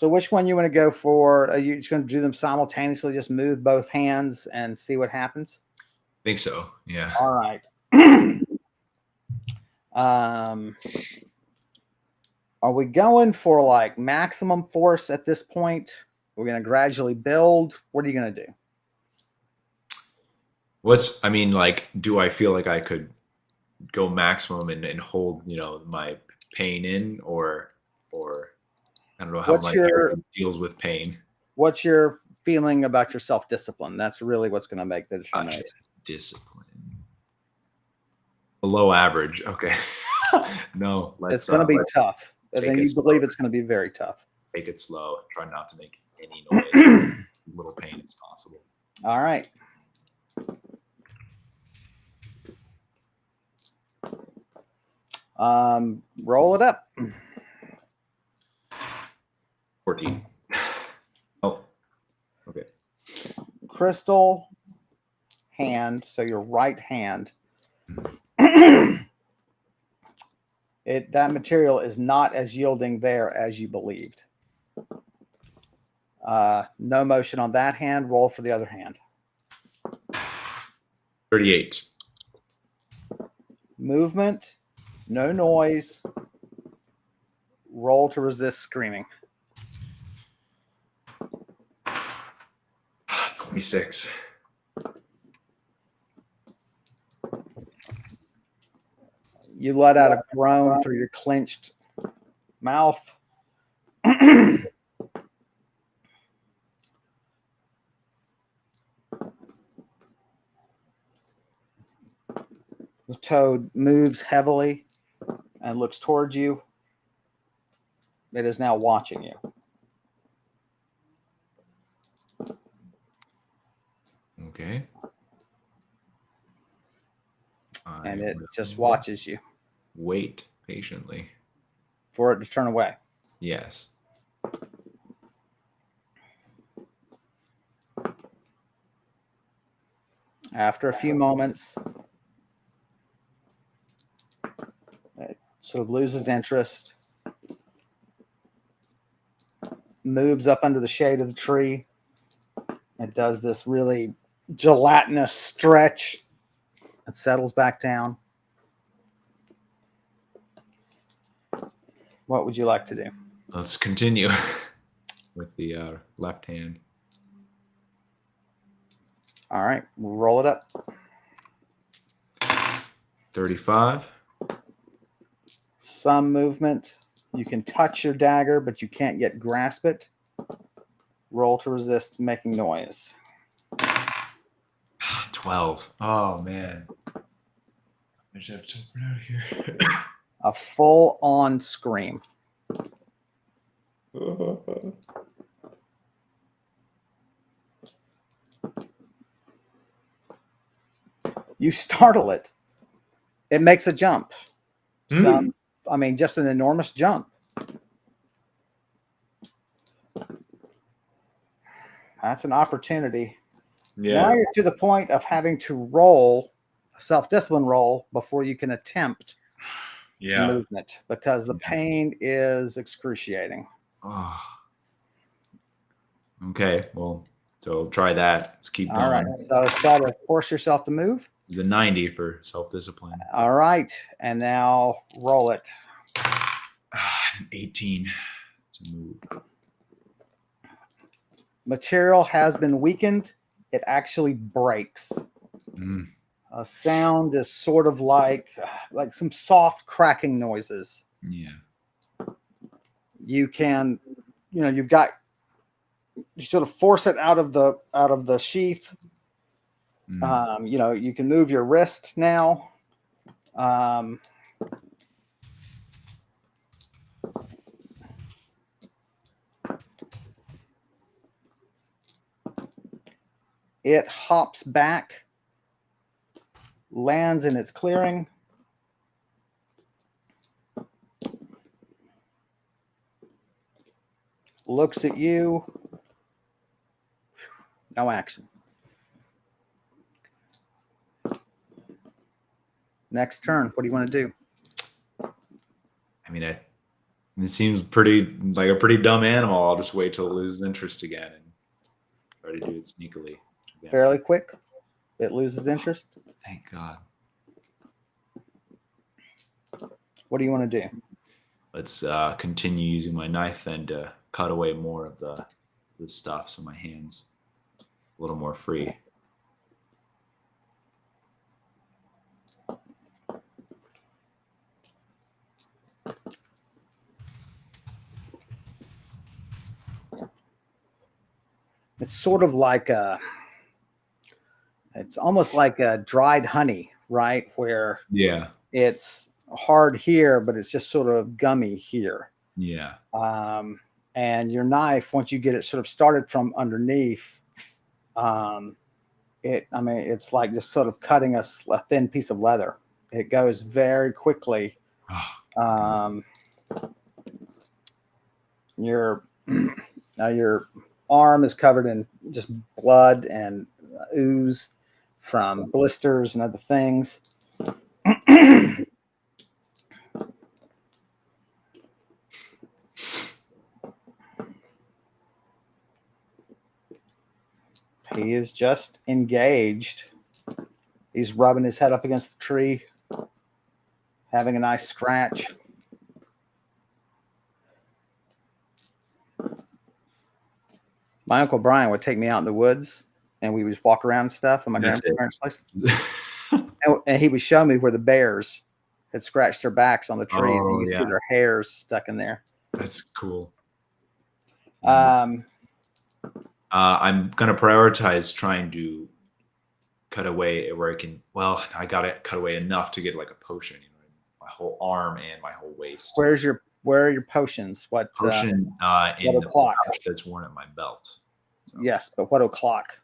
which one you want to go for? Are you just going to do them simultaneously, just move both hands and see what happens? I think so. Yeah. All right. Are we going for like maximum force at this point? We're going to gradually build. What are you going to do? Do I feel like I could go maximum and hold, my pain in, or I don't know how my character deals with pain. What's your feeling about your self-discipline? That's really what's going to make the determination. Discipline. Below average. Okay. No. It's going to be tough. And then you believe it's going to be very tough. Take it slow. Try not to make any noise. Little pain as possible. All right. Roll it up. 14. Oh, okay. Crystal hand, so your right hand. That material is not as yielding there as you believed. No motion on that hand. Roll for the other hand. 38. Movement, no noise. Roll to resist screaming. 26. You let out a groan through your clenched mouth. The toad moves heavily and looks towards you. It is now watching you. Okay. And it just watches you. Wait patiently. For it to turn away. Yes. After a few moments, it sort of loses interest, moves up under the shade of the tree. It does this really gelatinous stretch. It settles back down. What would you like to do? Let's continue with the left hand. All right, we'll roll it up. 35. Some movement. You can touch your dagger, but you can't yet grasp it. Roll to resist making noise. 12. Oh, man. I just have to run out of here. A full-on scream. You startle it. It makes a jump. I mean, just an enormous jump. That's an opportunity. Now you're to the point of having to roll a self-discipline roll before you can attempt movement because the pain is excruciating. Oh. Okay, well, so try that. Let's keep going. All right, so try to force yourself to move. It's a 90 for self-discipline. All right, and now roll it. 18 to move. Material has been weakened. It actually breaks. A sound is sort of like some soft cracking noises. Yeah. You can, you sort of force it out of the sheath. You can move your wrist now. It hops back, lands in its clearing. Looks at you. No action. Next turn. What do you want to do? I mean, it seems like a pretty dumb animal. I'll just wait till it loses interest again and try to do it sneakily. Again. Fairly quick. It loses interest. Thank God. What do you want to do? Let's continue using my knife then to cut away more of the stuff so my hands a little more free. It's sort of like it's almost like a dried honey, right? Where it's hard here, but it's just sort of gummy here. Yeah. And your knife, once you get it sort of started from underneath, it's like just sort of cutting a thin piece of leather. It goes very quickly. Your arm is covered in just blood and ooze from blisters and other things. He is just engaged. He's rubbing his head up against the tree, having a nice scratch. My Uncle Brian would take me out in the woods and we would just walk around and stuff in my grandparents' place. And he would show me where the bears had scratched their backs on the trees and you could see their hairs stuck in there. That's cool. I'm going to prioritize trying to cut away where I can. Well, I got to cut away enough to get like a potion, my whole arm and my whole waist. Where are your potions? What potion in the pouch that's worn at my belt. So, yes, but what o'clock?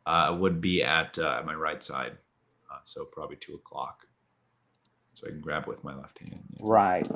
Would be at my right side, so probably 2 o'clock. So I can grab with my left hand. Yeah. Right.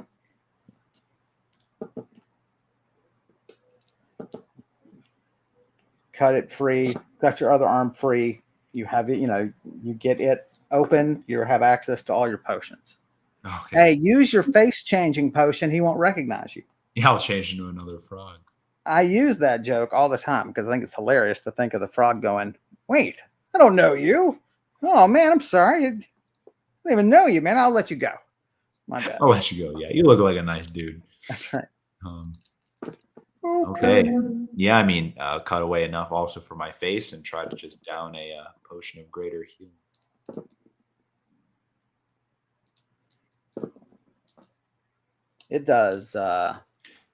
Cut it free. Cut your other arm free. You have it. You get it open. You have access to all your potions. Okay. Hey, use your face changing potion. He won't recognize you. Yeah, I'll change into another frog. I use that joke all the time because I think it's hilarious to think of the frog going, "Wait, I don't know you. Oh man, I'm sorry. I don't even know you, man. I'll let you go. My bad. I'll let you go. Yeah, you look like a nice dude." That's right. Okay. Yeah, I mean, cut away enough also for my face and try to just down a potion of greater healing. It does. It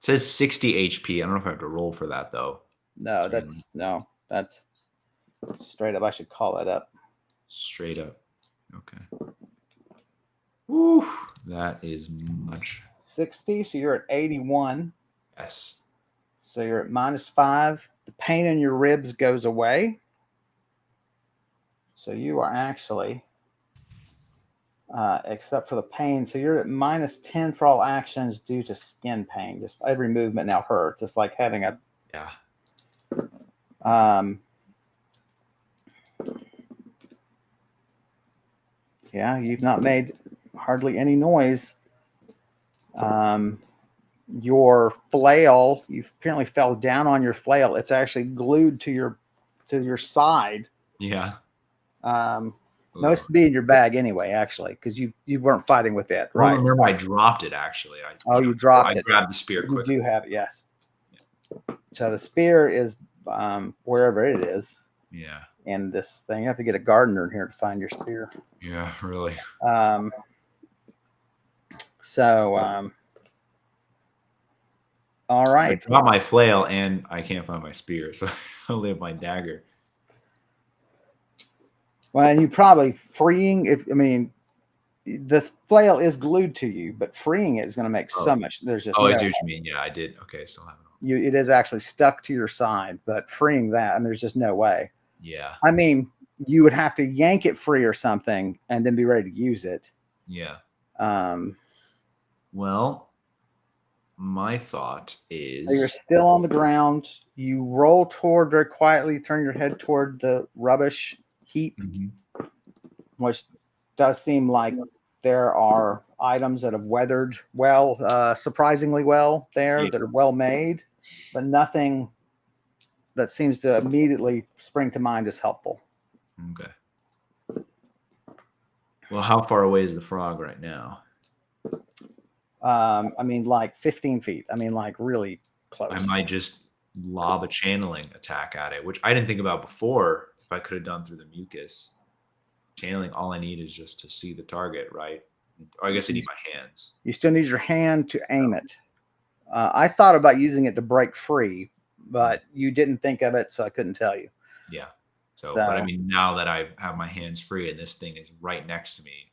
says 60 HP. I don't know if I have to roll for that though. No, Channeling. that's straight up. I should call that up. Straight up. Okay. Woo, that is much. 60. So you're at 81. Yes. So you're at -5. The pain in your ribs goes away. So you are actually, except for the pain, so you're at -10 for all actions due to skin pain. Just every movement now hurts. It's like having a Yeah. Yeah, you've not made hardly any noise. Your flail, you apparently fell down on your flail. It's actually glued to your side. Yeah. No, it's to be in your bag anyway, actually, because you weren't fighting with it, I right? remember I dropped it actually. You dropped I it. grabbed the spear You quickly. do have it, yes. So the spear is wherever it is Yeah. in this thing. You have to get a gardener in here to find your spear. Yeah, really. All I right. dropped my flail and I can't find my spear, so I only have my dagger. Well, and you probably freeing. The flail is glued to you, but freeing it is going to make so much. There's just I see what you mean. Yeah, I did. Okay, still have it on. It is actually stuck to your side, but freeing that, and there's just no way. Yeah. I mean, you would have to yank it free or something, and then be ready to use it. Yeah. Um, Well, my thought is you're still on the ground. You roll toward very quietly, turn your head toward the rubbish heap, which does seem like there are items that have weathered well, surprisingly well there, that are well made, but nothing that seems to immediately spring to mind as helpful. Okay. Well, how far away is the frog right now? Like 15 feet. Like really close. I might just lob a channeling attack at it, which I didn't think about before. If I could have done through the mucus, channeling, all I need is just to see the target, right? Or I guess I need my hands. You still need your hand to aim it. I thought about using it to break free, but you didn't think of it, so I couldn't tell you. Yeah. But I mean, now that I have my hands free and this thing is right next to me,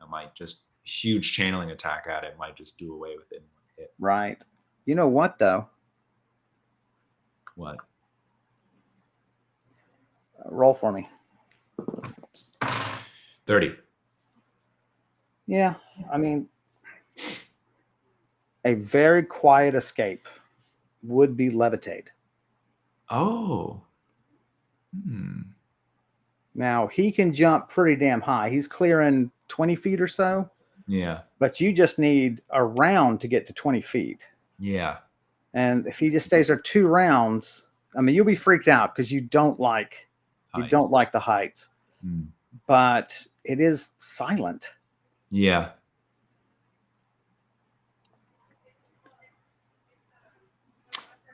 I might just huge channeling attack at it might just do away with it in one hit. Right. You know what though? What? Roll for me. 30. Yeah. A very quiet escape would be levitate. Oh. Now, he can jump pretty damn high. He's clearing 20 feet or so. Yeah. But you just need a round to get to 20 feet. Yeah. And if he just stays there 2 rounds, you'll be freaked out because you don't like the heights. But it is silent. Yeah.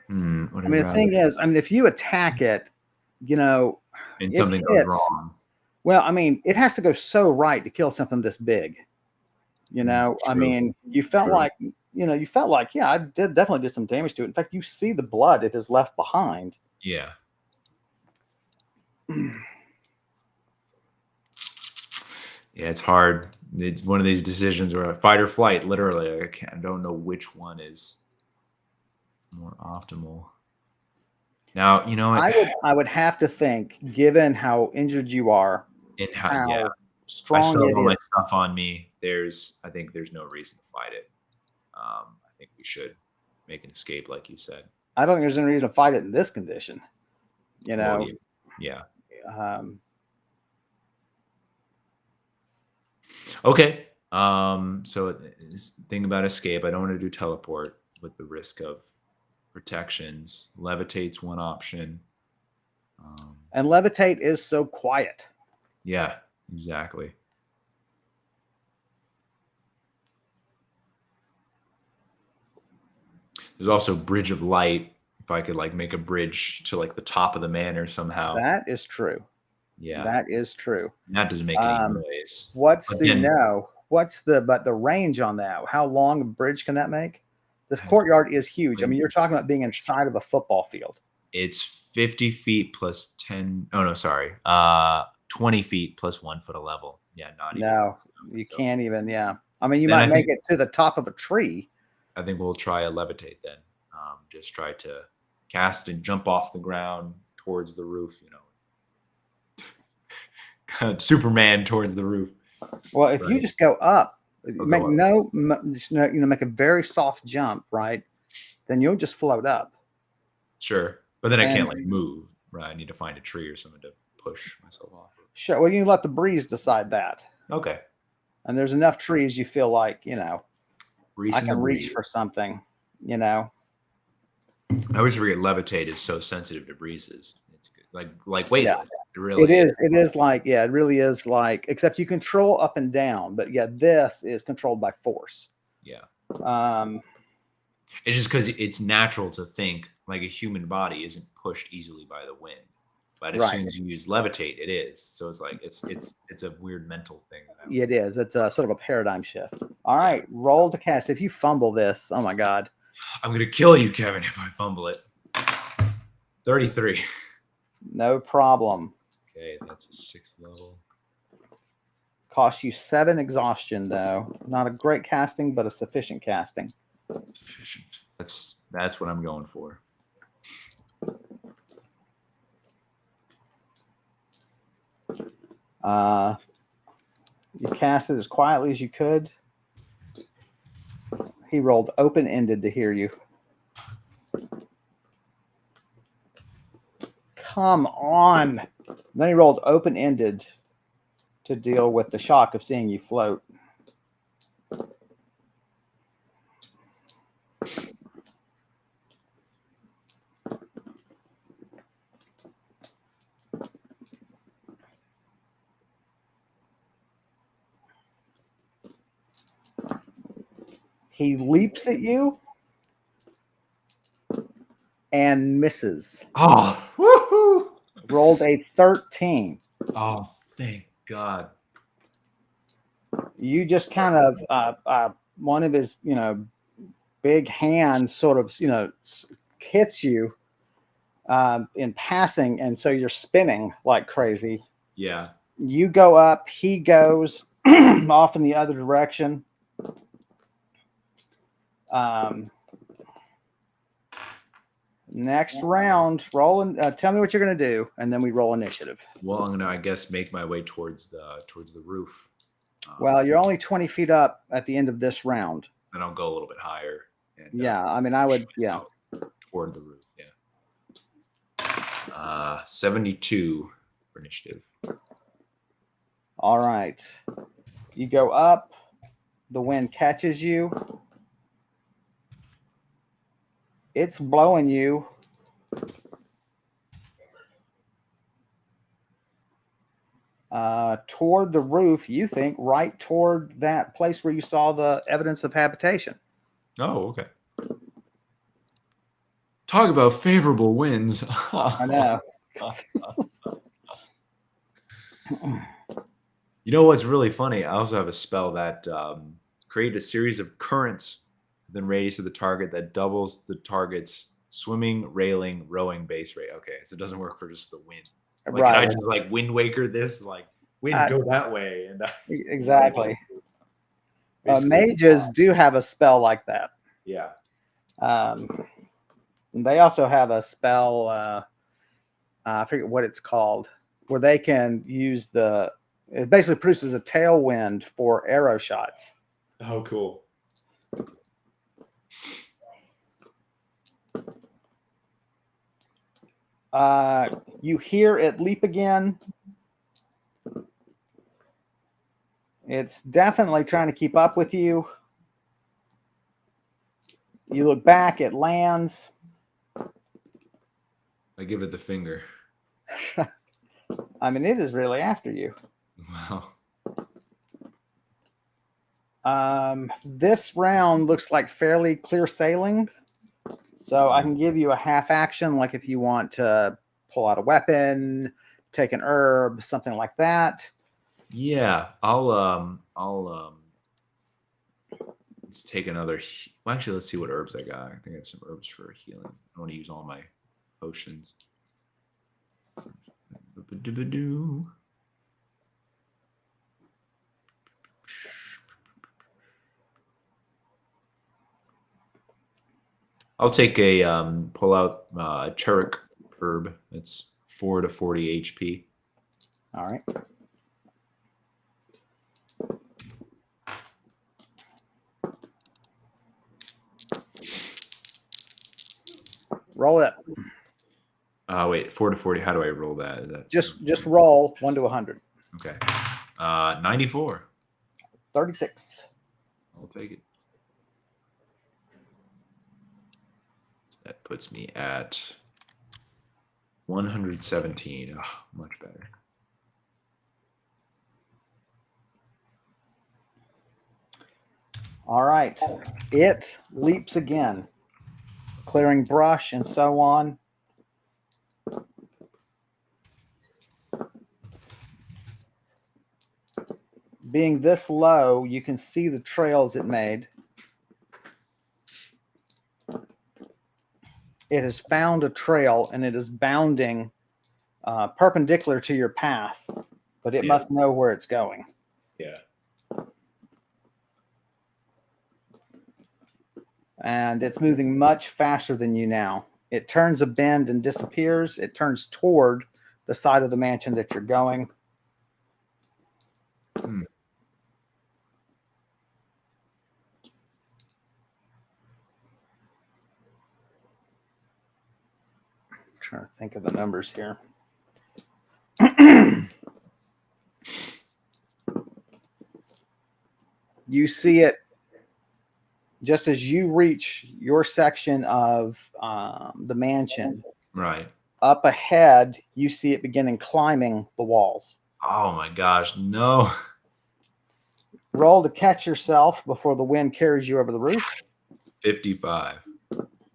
The thing is, if you attack it, and something goes wrong. Well, it has to go so right to kill something this big. You felt like, yeah, I definitely did some damage to it. In fact, you see the blood it has left behind. Yeah. Yeah, it's hard. It's one of these decisions where fight or flight, literally. I don't know which one is more optimal. Now, I would have to think, given how injured you are, and how strong I still have all my is. stuff on me. I think there's no reason to fight it. I think we should make an escape, like you said. I don't think there's any reason to fight it in this condition. Well, yeah. Okay. So this thing about escape, I don't want to do teleport with the risk of protections. Levitate's one option. And levitate is so quiet. Yeah, exactly. There's also Bridge of Light. If I could like make a bridge to like the top of the manor somehow. That is true. Yeah. That is true. That doesn't make any noise. What's But the then- but the range on that? How long a bridge can that make? This courtyard is huge. I mean, you're talking about being inside of a football field. It's 50 feet plus 10. Oh no, sorry. 20 feet plus 1 foot of level. Yeah, not even. No, you can't even. Yeah. I mean, you Then might I make think- it to the top of a tree. I think we'll try a levitate then. Just try to cast and jump off the ground towards the roof, Superman towards the roof. Well, if you Right. just go up, I'll make go up. make a very soft jump, right? Then you'll just float up. Sure. But then I can't And- like move, right? I need to find a tree or something to push myself off. Sure. Well, you can let the breeze decide that. Okay. And there's enough trees you feel like, Breeze I in the can reach breeze. for something, I always forget levitate is so sensitive to breezes. It's good. Like weightless. Yeah. It really It is like, yeah, it really is like, except you control up and down, but yeah, this is controlled by force. Yeah. Um, It's just because it's natural to think like a human body isn't pushed easily by the wind. But as Right. soon as you use levitate, it is. So it's like it's a weird mental thing. it is. It's a sort of a paradigm shift. All right, roll to cast. If you fumble this, oh my God. I'm gonna kill you, Kevin, if I fumble it. 33. No problem. Okay, that's a 6th level. Costs you 7 exhaustion, though. Not a great casting, but a sufficient casting. Sufficient. That's what I'm going for. You cast it as quietly as you could. He rolled open-ended to hear you. Come on. Then he rolled open-ended to deal with the shock of seeing you float. He leaps at you and misses. Oh, woohoo! Rolled a 13. Oh, thank God. You just kind of one of his big hands sort of hits you in passing, and so you're spinning like crazy. Yeah. You go up, he goes off in the other direction. Next round, roll and tell me what you're gonna do, and then we roll initiative. Well, I'm gonna, I guess, make my way towards the roof. Well, you're only 20 feet up at the end of this round. Then I'll go a little bit higher. And, Yeah, I mean, I would. push Yeah, myself toward the roof. Yeah. 72 for initiative. all right. You go up. The wind catches you. It's blowing you. Toward the roof, you think, right toward that place where you saw the evidence of habitation. Oh, okay. Talk about favorable winds. I know. You know what's really funny? I also have a spell that create a series of currents within radius of the target that doubles the target's swimming, railing, rowing base rate. Okay, so it doesn't work for just the wind. Like, Right. can I just like wind waker this? Like wind go that way, and Exactly. basically, Mages do have a spell like that. yeah. They also have a spell, I forget what it's called, where they can use it basically produces a tailwind for arrow shots. Oh, cool. You hear it leap again. It's definitely trying to keep up with you. You look back, it lands. I give it the finger. I mean, it is really after you. Wow. This round looks like fairly clear sailing. So I can give you a half action, like if you want to pull out a weapon, take an herb, something like that. Yeah, let's take another. Well, actually, let's see what herbs I got. I think I have some herbs for healing. I want to use all my potions. I'll take a pull out Turek herb. It's 4 to 40 HP. All right. Roll it. Wait, 4 to 40. How do I roll that? Is that Just roll 1 to 100. okay? 94. 36. I'll take it. That puts me at 117. Oh, much better. All right. It leaps again, clearing brush and so on. Being this low, you can see the trails it made. It has found a trail and it is bounding perpendicular to your path, but it must know where it's going. Yeah. And it's moving much faster than you now. It turns a bend and disappears. It turns toward the side of the mansion that you're going. Hmm. Trying to think of the numbers here. You see it just as you reach your section of the mansion. Right. Up ahead, you see it beginning climbing the walls. Oh my gosh, no. Roll to catch yourself before the wind carries you over the roof. 55.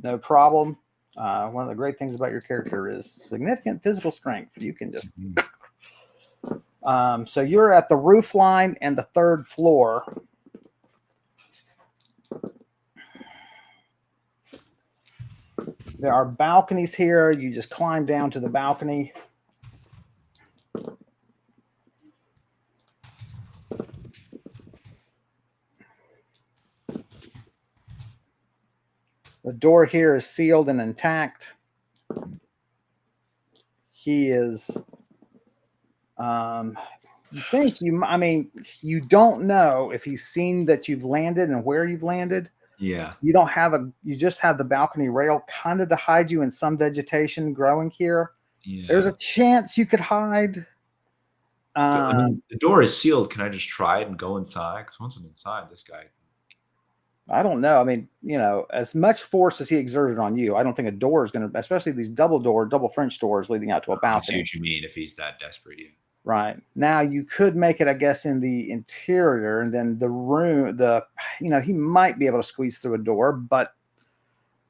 No problem. One of the great things about your character is significant physical strength. You can just. So you're at the roof line and the 3rd floor. There are balconies here. You just climb down to the balcony. The door here is sealed and intact. He is, you don't know if he's seen that you've landed and where you've landed. Yeah. You just have the balcony rail kind of to hide you in some vegetation growing here. Yeah. There's a chance you could hide. The door is sealed. Can I just try it and go inside? Because once I'm inside, this guy. I don't know. I mean, as much force as he exerted on you, I don't think a door is going to, especially these double French doors leading out to a balcony. I see what you mean. If he's that desperate, yeah. Right. Now you could make it, I guess, in the interior, and then the room, he might be able to squeeze through a door, but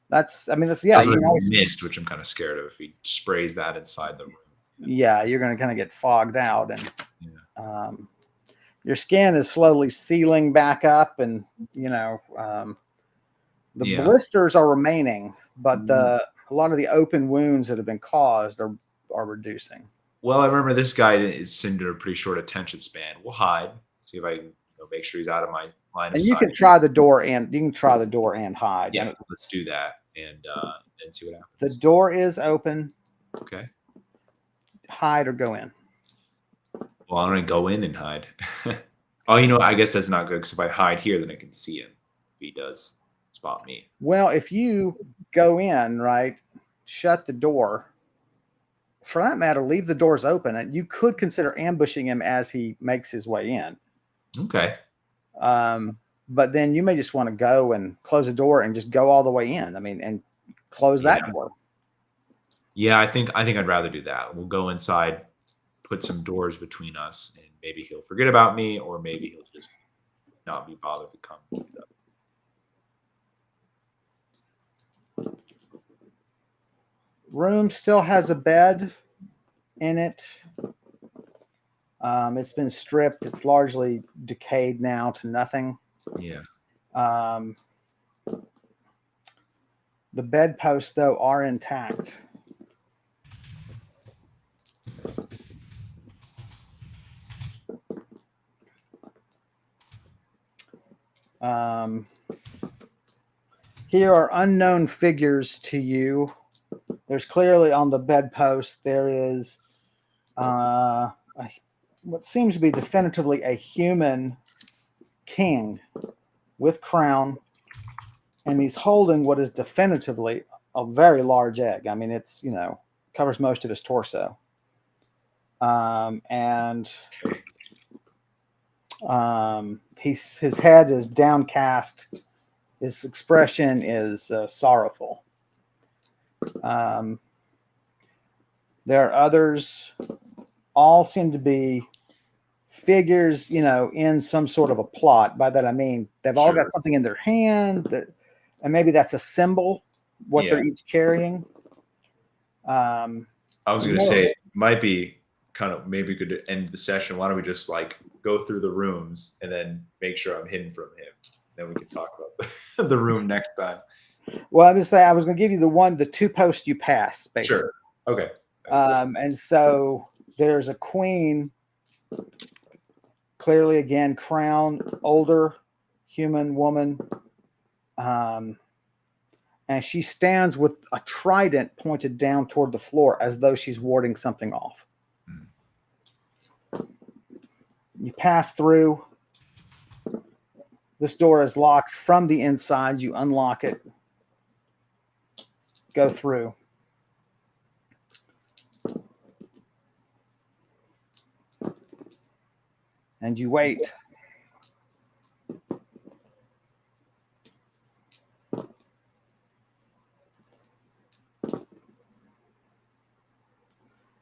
that's you can always mist, which I'm kind of scared of if he sprays that inside the room. Yeah, you're going to kind of get fogged out, and your skin is slowly sealing back up, and the blisters are remaining, but a lot of the open wounds that have been caused are reducing. Well, I remember this guy is under a pretty short attention span. We'll hide, see if I can make sure he's out of my line of sight. And you can try the door and hide. Yeah, let's do that and see what happens. The door is open. Okay. Hide or go in. Well, I'm gonna go in and hide. Oh, I guess that's not good because if I hide here, then I can see him. If he does spot me. Well, if you go in, right, shut the door. For that matter, leave the doors open, and you could consider ambushing him as he makes his way in. Okay. But then you may just want to go and close the door and just go all the way in. And close that door. Yeah, I think I'd rather do that. We'll go inside, put some doors between us, and maybe he'll forget about me, or maybe he'll just not be bothered to come. room still has a bed in it. It's been stripped. It's largely decayed now to nothing. Yeah. The bedposts, though, are intact. Here are unknown figures to you. There's clearly on the bedpost, there is what seems to be definitively a human king with crown, and he's holding what is definitively a very large egg. I mean, it's, covers most of his torso. And his head is downcast. His expression is sorrowful. There are others, all seem to be figures, in some sort of a plot. By that I mean they've all got something in their hand, and maybe that's a symbol, what they're each carrying. I was going to say, it might be kind of maybe good to end the session. Why don't we just go through the rooms and then make sure I'm hidden from him? Then we can talk about the room next time. Well, I was going to give you the 2 posts you pass, basically. Sure. Okay. And so there's a queen, clearly again, crown, older human woman. And she stands with a trident pointed down toward the floor as though she's warding something off. You pass through. This door is locked from the inside. You unlock it. Go through. And you wait.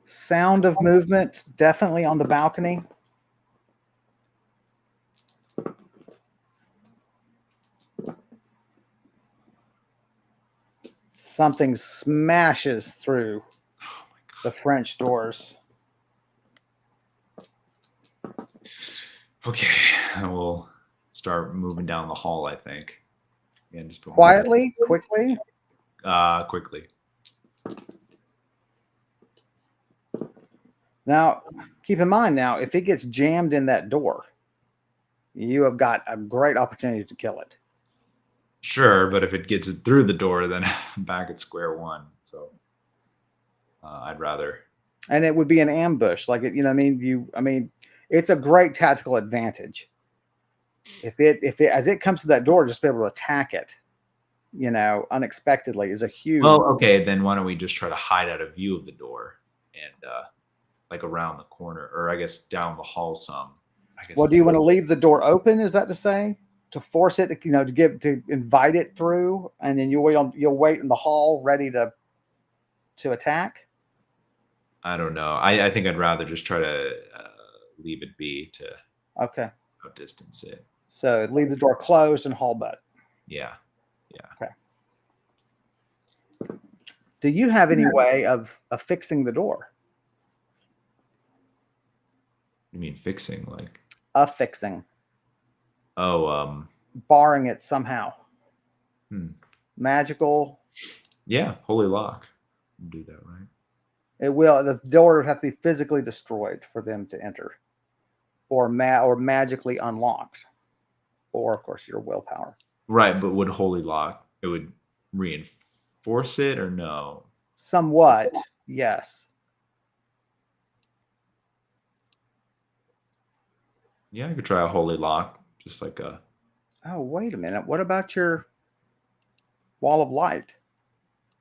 Sound of movement, definitely on the balcony. Something smashes through the French doors. Okay, we'll start moving down the hall, I think. And just quietly, quickly. Quickly. Now, keep in mind now, if it gets jammed in that door, you have got a great opportunity to kill it. Sure, but if it gets it through the door, then I'm back at square one. So I'd rather. And it would be an ambush, it's a great tactical advantage. If it as it comes to that door, just be able to attack it, unexpectedly is a huge. Well, okay, then why don't we just try to hide out of view of the door and around the corner, or I guess down the hall some. Well, do you want to leave the door open? Is that to say to force it, to invite it through, and then you'll wait in the hall ready to attack? I don't know. I think I'd rather just try to leave it be to outdistance it. So leave the door closed and hall butt. Yeah. Okay. Do you have any way of fixing the door? You mean fixing, Affixing. Oh, barring it somehow. Magical. Yeah, holy lock. Do that, right? It will. The door would have to be physically destroyed for them to enter, or magically unlocked, or of course your willpower. Right, but would holy lock, it would reinforce it, or no? Somewhat, yes. Yeah, I could try a holy lock, just like a. Oh, wait a minute. What about your wall of light?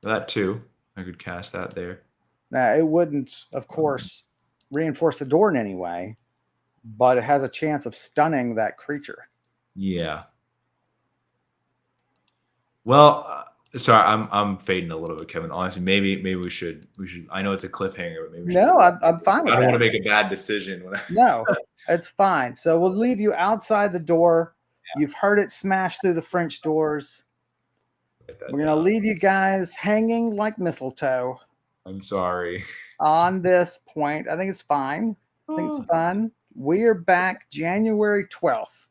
That too. I could cast that there. Now, it wouldn't, of course, reinforce the door in any way, but it has a chance of stunning that creature. Yeah. Well, sorry, I'm fading a little bit, Kevin. Honestly, maybe we should. I know it's a cliffhanger, but maybe. No, I'm fine with that. I don't want to make a bad decision. No, it's fine. So we'll leave you outside the door. Yeah. You've heard it smash through the French doors. We're going to leave you guys hanging like mistletoe. I'm sorry. On this point, I think it's fine. I think it's fun. We are back January 12th.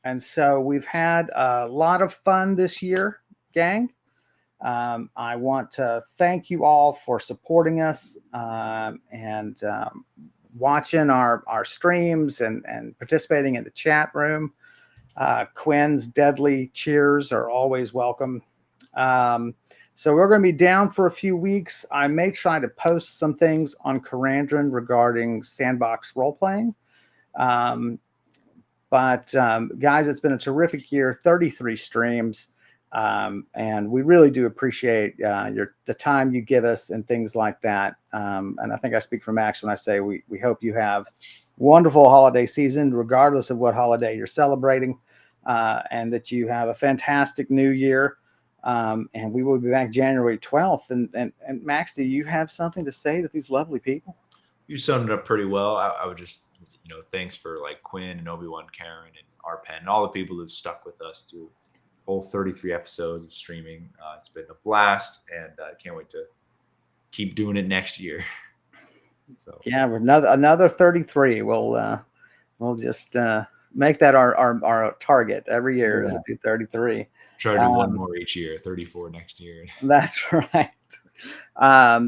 And so we've had a lot of fun this year, gang. I want to thank you all for supporting us and watching our streams and participating in the chat room. Quinn's deadly cheers are always welcome. So we're going to be down for a few weeks. I may try to post some things on Karandrin regarding sandbox role playing. But guys, it's been a terrific year, 33 streams. And we really do appreciate the time you give us and things like that. And I think I speak for Max when I say we hope you have wonderful holiday season, regardless of what holiday you're celebrating, and that you have a fantastic new year. And we will be back January 12th. And Max, do you have something to say to these lovely people? You summed it up pretty well. I would just, thanks for like Quinn and Obi-Wan, Karen, and Arpen, and all the people who've stuck with us through whole 33 episodes of streaming. It's been a blast, and I can't wait to keep doing it next year. So yeah, another 33. We'll just make that our target every year is to do 33. Try to do one more each year, 34 next year. That's right.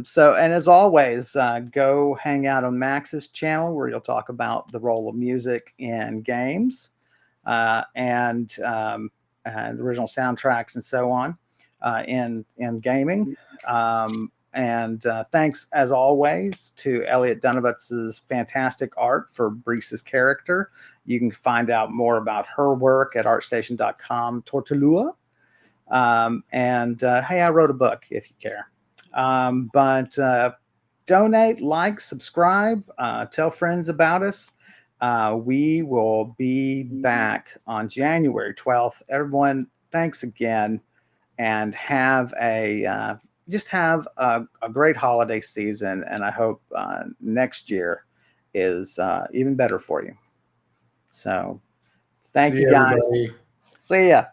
So, and as always, go hang out on Max's channel where you'll talk about the role of music in games and the original soundtracks and so on in gaming. And thanks, as always, to Elliot Dunovitz's fantastic art for Brise's character. You can find out more about her work at artstation.com, Tortolua. And hey, I wrote a book if you care. But donate, like, subscribe, tell friends about us. We will be back on January 12th. Everyone, thanks again, and have a great holiday season. And I hope next year is even better for you. So thank you guys. Everybody. See ya.